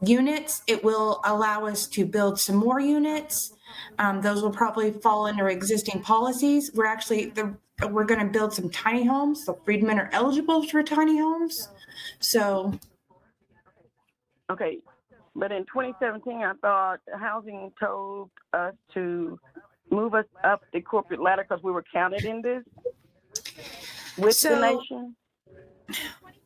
units. It will allow us to build some more units. Those will probably fall under existing policies. We're going to build some tiny homes. So freedmen are eligible for tiny homes. So. Okay, but in 2017, I thought housing told us to move us up the corporate ladder because we were counted in this with the nation.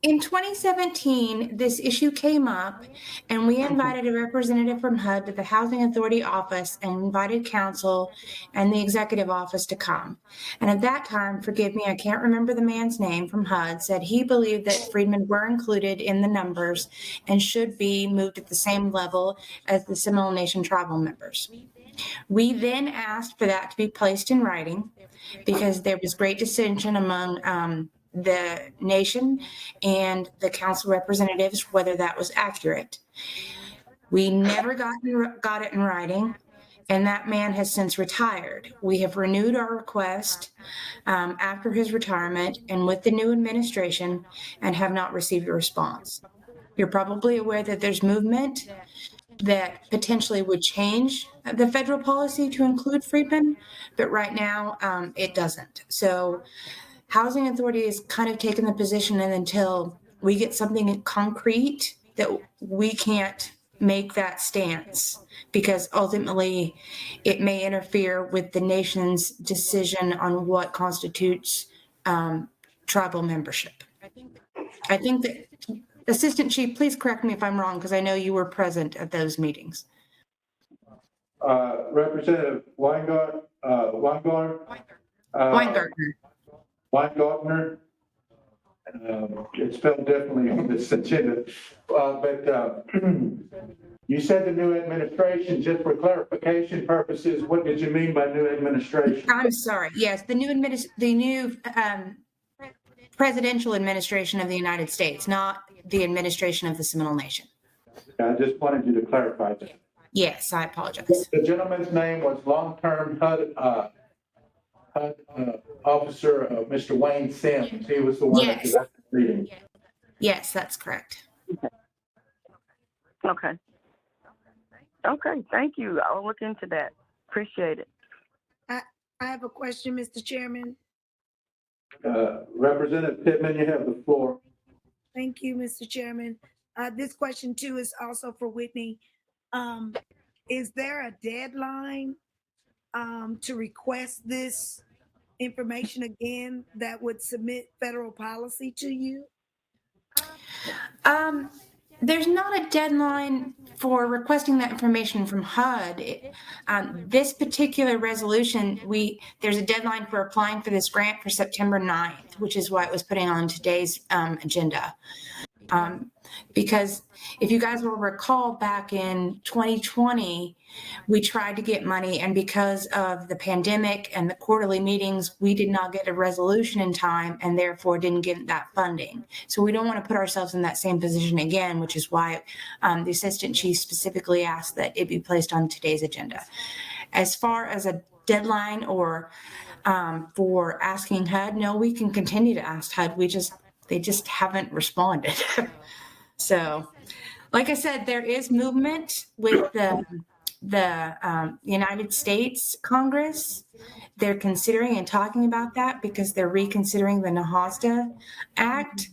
In 2017, this issue came up, and we invited a representative from HUD to the Housing Authority office and invited council and the executive office to come. And at that time, forgive me, I can't remember the man's name from HUD, said he believed that freedmen were included in the numbers and should be moved at the same level as the Seminole Nation tribal members. We then asked for that to be placed in writing because there was great dissension among the nation and the council representatives whether that was accurate. We never got it in writing, and that man has since retired. We have renewed our request after his retirement and with the new administration and have not received a response. You're probably aware that there's movement that potentially would change the federal policy to include freedmen, but right now it doesn't. So Housing Authority is kind of taking the position, and until we get something concrete, that we can't make that stance because ultimately it may interfere with the nation's decision on what constitutes tribal membership. I think that, Assistant Chief, please correct me if I'm wrong because I know you were present at those meetings. Representative Weingartner. Weingartner. It's spelled differently on this agenda. But you said the new administration, just for clarification purposes, what did you mean by new administration? I'm sorry. Yes, the new presidential administration of the United States, not the administration of the Seminole Nation. I just wanted you to clarify that. Yes, I apologize. The gentleman's name was long-term HUD officer, Mr. Wayne Sims. He was the one that was at the meeting. Yes, that's correct. Okay. Okay, thank you. I'll look into that. Appreciate it. I have a question, Mr. Chairman. Representative Pittman, you have the floor. Thank you, Mr. Chairman. This question too is also for Whitney. Is there a deadline to request this information again that would submit federal policy to you? There's not a deadline for requesting that information from HUD. This particular resolution, there's a deadline for applying for this grant for September 9th, which is why it was putting on today's agenda. Because if you guys will recall, back in 2020, we tried to get money, and because of the pandemic and the quarterly meetings, we did not get a resolution in time and therefore didn't get that funding. So we don't want to put ourselves in that same position again, which is why the Assistant Chief specifically asked that it be placed on today's agenda. As far as a deadline or for asking HUD, no, we can continue to ask HUD. They just haven't responded. So, like I said, there is movement with the United States Congress. They're considering and talking about that because they're reconsidering the NAHASDA Act.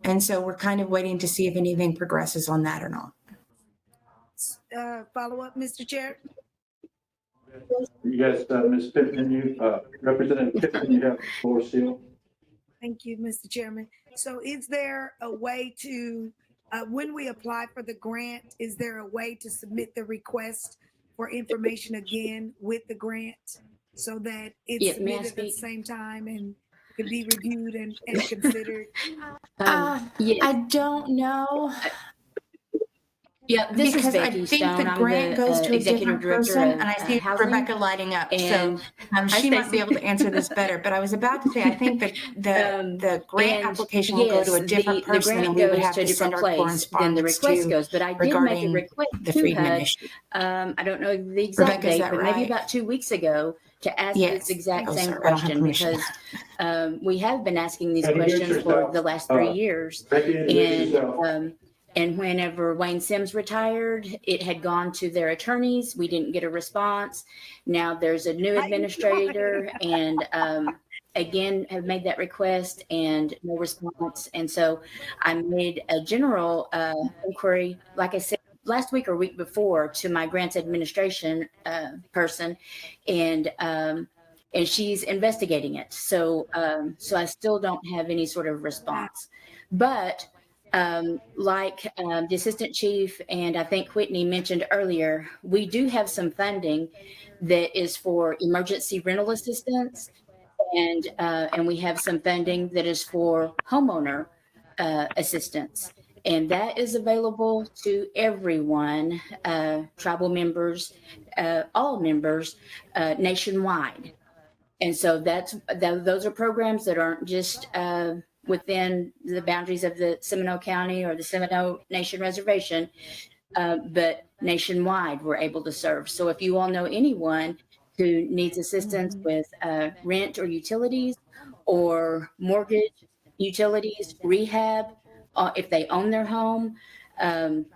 And so we're kind of waiting to see if anything progresses on that or not. Follow up, Mr. Chair? Yes, Ms. Pittman, Representative Pittman, you have the floor still. Thank you, Mr. Chairman. So is there a way to, when we apply for the grant, is there a way to submit the request for information again with the grant so that it's Yeah, may I submitted at the speak? same time and could be reviewed and considered? Yeah, I don't know. yeah. This is Because I Becky think Stone. the I'm grant the goes to a executive different director person, of and I see housing. Rebecca lighting up. And So hi, she might be Stacy. able to answer this better. But I was about to say, I think that the grant And application will go to a yes, different the person, grant and we would goes have to a to send different our place than the correspondence request to goes. But I did make a regarding request the to Friedman HUD. issue. I don't know the exact Rebecca, is date, that but maybe right? about 2 weeks ago to ask this Yes. exact Oh, same sorry, I don't have question permission. because we have been asking these Introduce questions for yourself. the last 3 years. Becky, introduce yourself. And whenever Wayne Sims retired, it had gone to their attorneys. We didn't get a response. Now there's a new administrator and again have made that request and no response. And so I made a general inquiry, like I said, last week or week before to my grants administration person and she's investigating it. So I still don't have any sort of response. But like the assistant chief and I think Whitney mentioned earlier, we do have some funding that is for emergency rental assistance, and we have some funding that is for homeowner assistance, and that is available to everyone, tribal members, all members, nationwide. And so those are programs that aren't just within the boundaries of the Seminole County or the Seminole Nation Reservation, but nationwide we're able to serve. So if you all know anyone who needs assistance with rent or utilities or mortgage, utilities, rehab, if they own their home,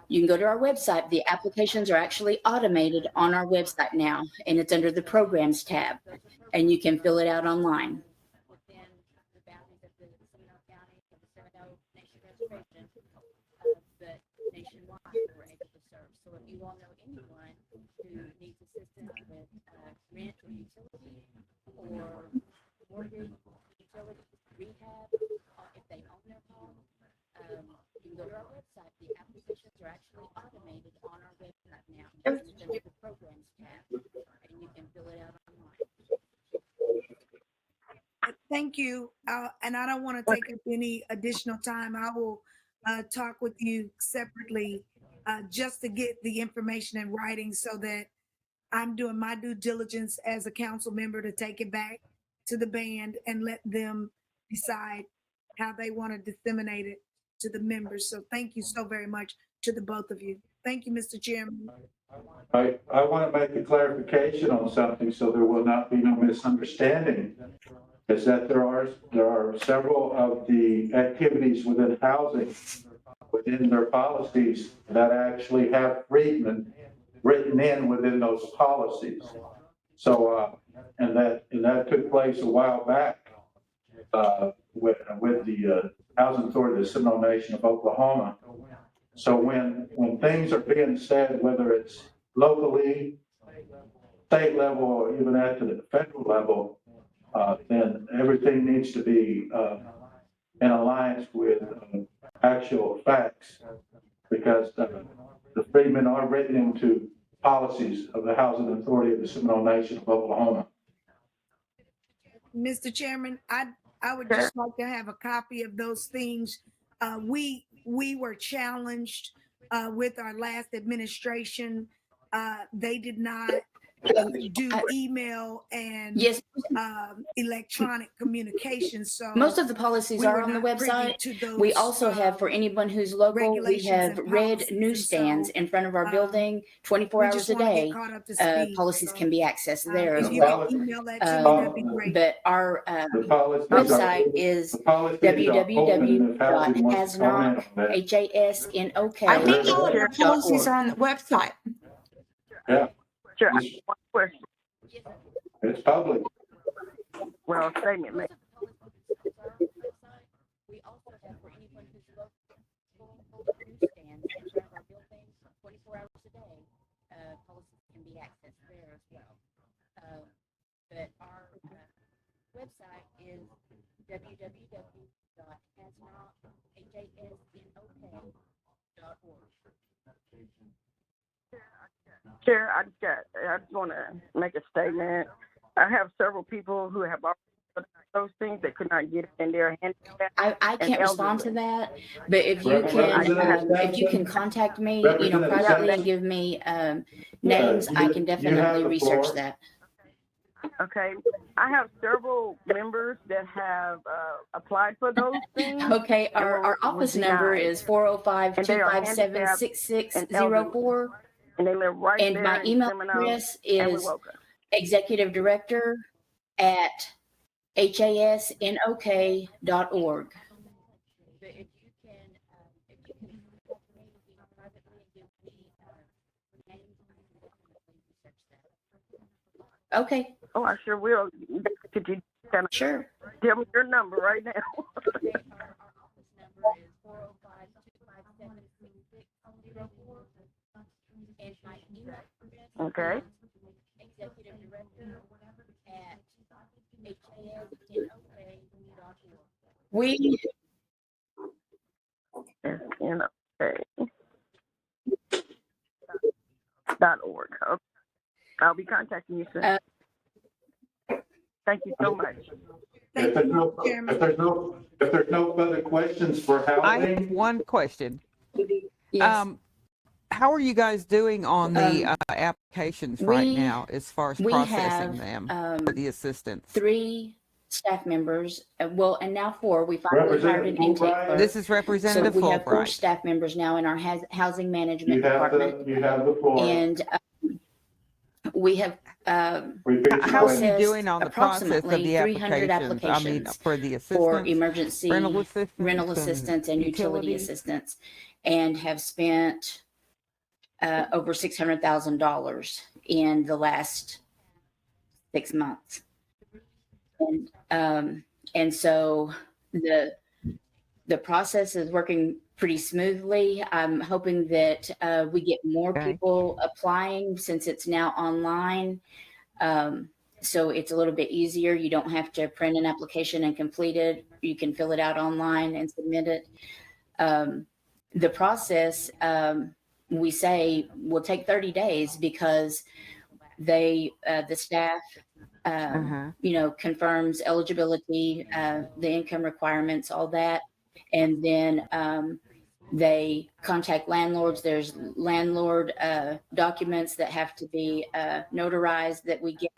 you can go to our website. The applications are actually automated on our website now, and it's under the programs tab, and you can fill it out online. Within the boundaries of the Seminole County or the Seminole Nation Reservation, but nationwide we're able to serve. So if you all know anyone who needs assistance with rent or utility or mortgage, utilities, rehab, if they own their home, you can go to our website. The applications are actually automated on our website now. It's under the programs tab, and you can fill it out online. Thank you. And I don't want to take up any additional time. I will talk with you separately just to get the information in writing so that I'm doing my due diligence as a council member to take it back to the band and let them decide how they want to disseminate it to the members. So thank you so very much to the both of you. Thank you, Mr. Chairman. I want to make a clarification on something so there will not be no misunderstanding. Is that there are several of the activities within housing, within their policies that actually have Friedman written in within those policies. So, and that took place a while back with the Housing Authority of the Seminole Nation of Oklahoma. So when things are being said, whether it's locally, state level, or even at the federal level, then everything needs to be in alliance with actual facts, because the Freedmen are written into policies of the Housing Authority of the Seminole Nation of Oklahoma. Mr. Chairman, I would just like to have a copy of those things. We were challenged with our last administration. They did not do email and Yes. Electronic communication. So Most of the policies we are were on the not privy website. to those, We also have, for anyone who's local, we regulations have and red policies. And newsstands so in front of our building 24 we hours just a want to day. get caught up to speed. Policies So can be accessed there as if you well. can email that to me, that'd be great. But our The policies website is www.hasnok.hasnok. I think all of our policies are on the website. Yeah. Sure. I have one question. It's public. Well, statement made. access there as well. But our website is www.hasnok.org. Chair, I just want to make a statement. I have several people who have already put those things that could not get it in their hands. I can't respond to that, but if you can contact me, privately and give me names, I can definitely research that. Okay, I have several members that have applied for those things. Okay, our office number is 405-257-6604. And they live right and there my in email Seminole address and is Wewoka. executive-director@hasnok.org. But if you can contact me, privately and give me names, I can definitely research that. Okay. Oh, I sure will. Could you kind of Sure tell me your number right now? Okay, our office number is 405-257-6604. And my email address Okay. is executive-director@hasnok.org. We .org. Okay. I'll be contacting you soon. Thank you so much. If there's no further questions for I have housing, one question. Yes. How are you guys doing on the applications right now as far as processing them for the assistants? 3 staff members, and now 4. We finally hired an intake clerk. This is Representative So we have 4 Fulbright. staff members now in our housing management you have department. the floor. And we have How are you doing on the process of approximately the 300 applications? I mean, applications for the assistants, for emergency rental assistance, and utility utilities? assistance, and have spent over $600,000 in the last 6 months. And so the process is working pretty smoothly. I'm hoping that we get more people applying since it's now online. So it's a little bit easier. You don't have to print an application and complete it. You can fill it out online and submit it. The process, we say, will take 30 days because the staff confirms eligibility, the income requirements, all that. And then they contact landlords. There's landlord documents that have to be notarized that we get.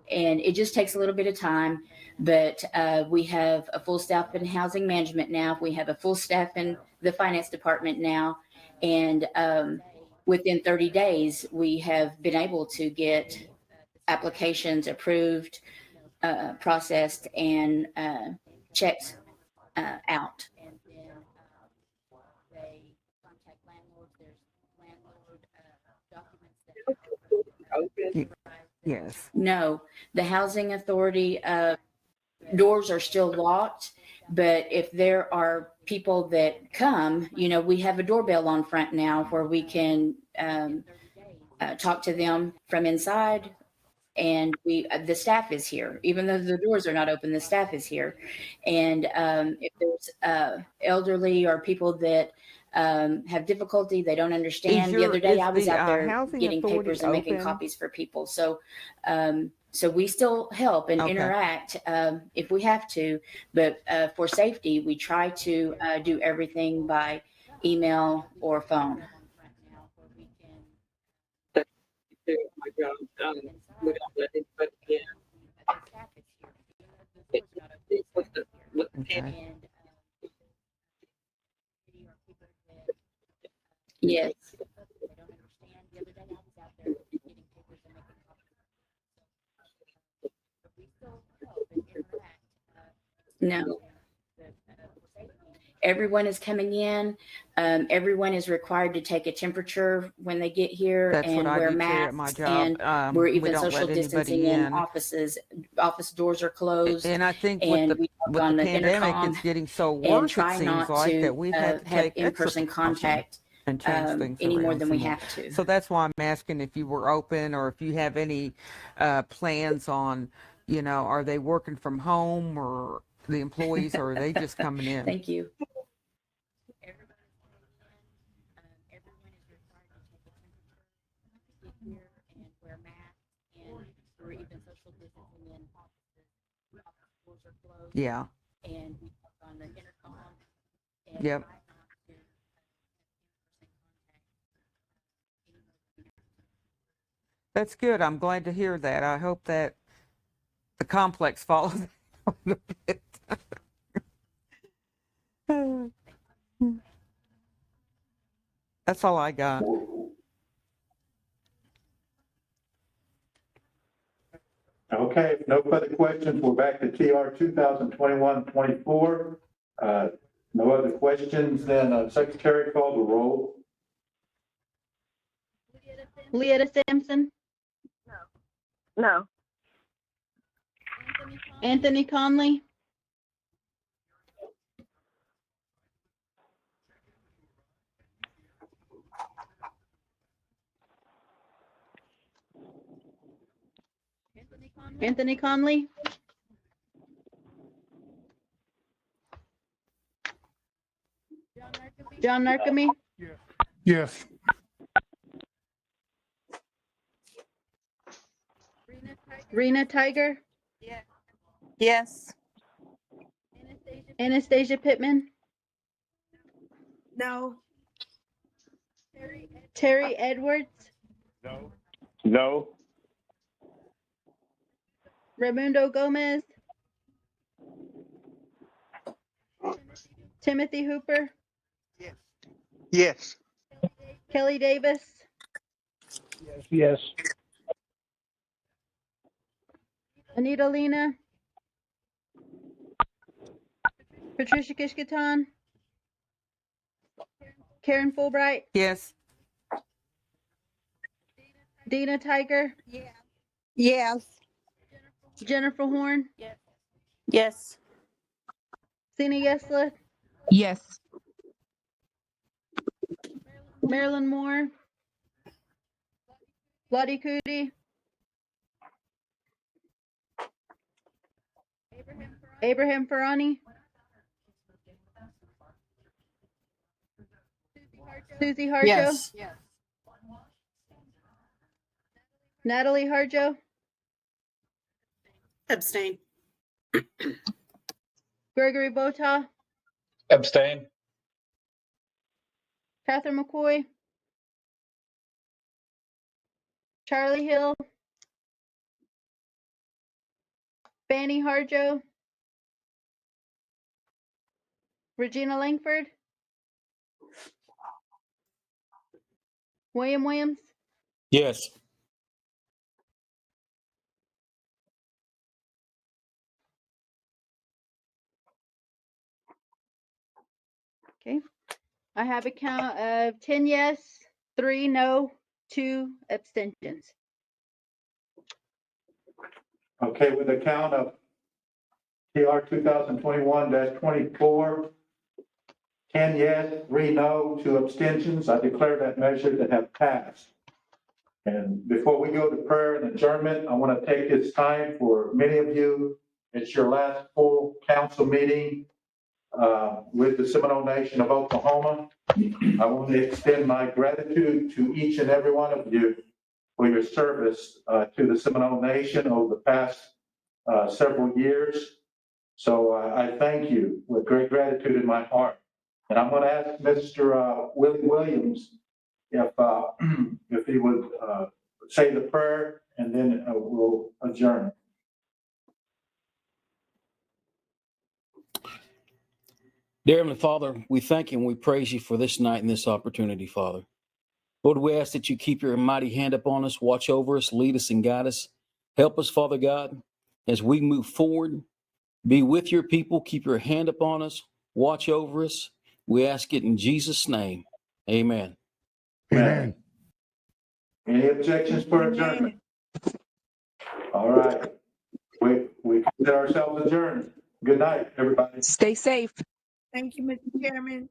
And it just takes a little bit of time, but we have a full staff in housing management now. We have a full staff in the finance department now. And within 30 days, we have been able to get applications approved, processed, and checks out. And then they contact landlords. There's landlord documents that Yes. No, the housing authority doors are still locked, but if there are people that come, we have a doorbell on front now where we can talk to them from inside. And the staff is here, even though the doors are not open, the staff is here. And if there's elderly or people that have difficulty, they don't understand. The other day I was out there getting papers and making copies for people. So we still help and interact if we have to, but for safety, we try to do everything by email or phone. My job done. We don't let anybody in. Yes. No. Everyone is coming in. Everyone is required to take a temperature when they get here. That's and what I wear do too masks. at my job. And we're We even don't social let distancing anybody in in. offices. Office doors are closed. And I think and with the on pandemic, intercom it's getting so and worse, try it seems not like, to that we've had to have take extra in-person precautions. contact and change things any more around than some we more. have to. So that's why I'm asking if you were open or if you have any plans on, are they working from home or the employees, or are they just coming in? Thank you. Everyone is required to take a temperature, get here and wear masks, and we're even social distancing in offices. Office doors are closed. Yeah. And we talk on the intercom. And Yep. try not to have in-person contact. That's good. I'm glad to hear that. I hope that the complex follows a little bit. That's all I got. Okay, if no further questions, we're back to TR 2021-24. No other questions, then Secretary call the roll. Leetta Sampson, No. Anthony Conley, Anthony Conley, John Narkemy, Yes. Rena Tiger, Yes. Anastasia Pittman, No. Terry Edwards, No. Raimundo Gomez, Timothy Hooper, Yes. Kelly Davis, Yes. Anita Lena, Patricia Kishkatan, Karen Fulbright, Yes. Dina Tiger, Yes. Jennifer Horn, Yes. Sina Yesla, Yes. Marilyn Moore, Lottie Cootie, Abraham Farani, Susie Harjo, Yes. Natalie Harjo, Abstain. Gregory Bota, Abstain. Catherine McCoy, Charlie Hill, Fanny Harjo, Regina Langford, William Williams, Yes. okay. I have a count of 10 yes, 3 no, 2 abstentions. Okay, with a count of TR 2021-24, 10 yes, 3 no, 2 abstentions, I declare that measure to have passed. And before we go to prayer and adjournment, I want to take this time for many of you, it's your last full council meeting with the Seminole Nation of Oklahoma. I want to extend my gratitude to each and every one of you for your service to the Seminole Nation over the past several years. So I thank you with great gratitude in my heart. And I'm going to ask Mr. Willie Williams if he would say the prayer, and then we'll adjourn. Dear Heavenly Father, we thank you and we praise you for this night and this opportunity, Father. Lord, we ask that you keep your mighty hand upon us, watch over us, lead us and guide us. Help us, Father God, as we move forward. Be with your people, keep your hand upon us, watch over us. We ask it in Jesus' name. Amen. Amen. Any objections for adjournment? All right. We consider ourselves adjourned. Good night, everybody. Stay safe. Thank you, Mr. Chairman.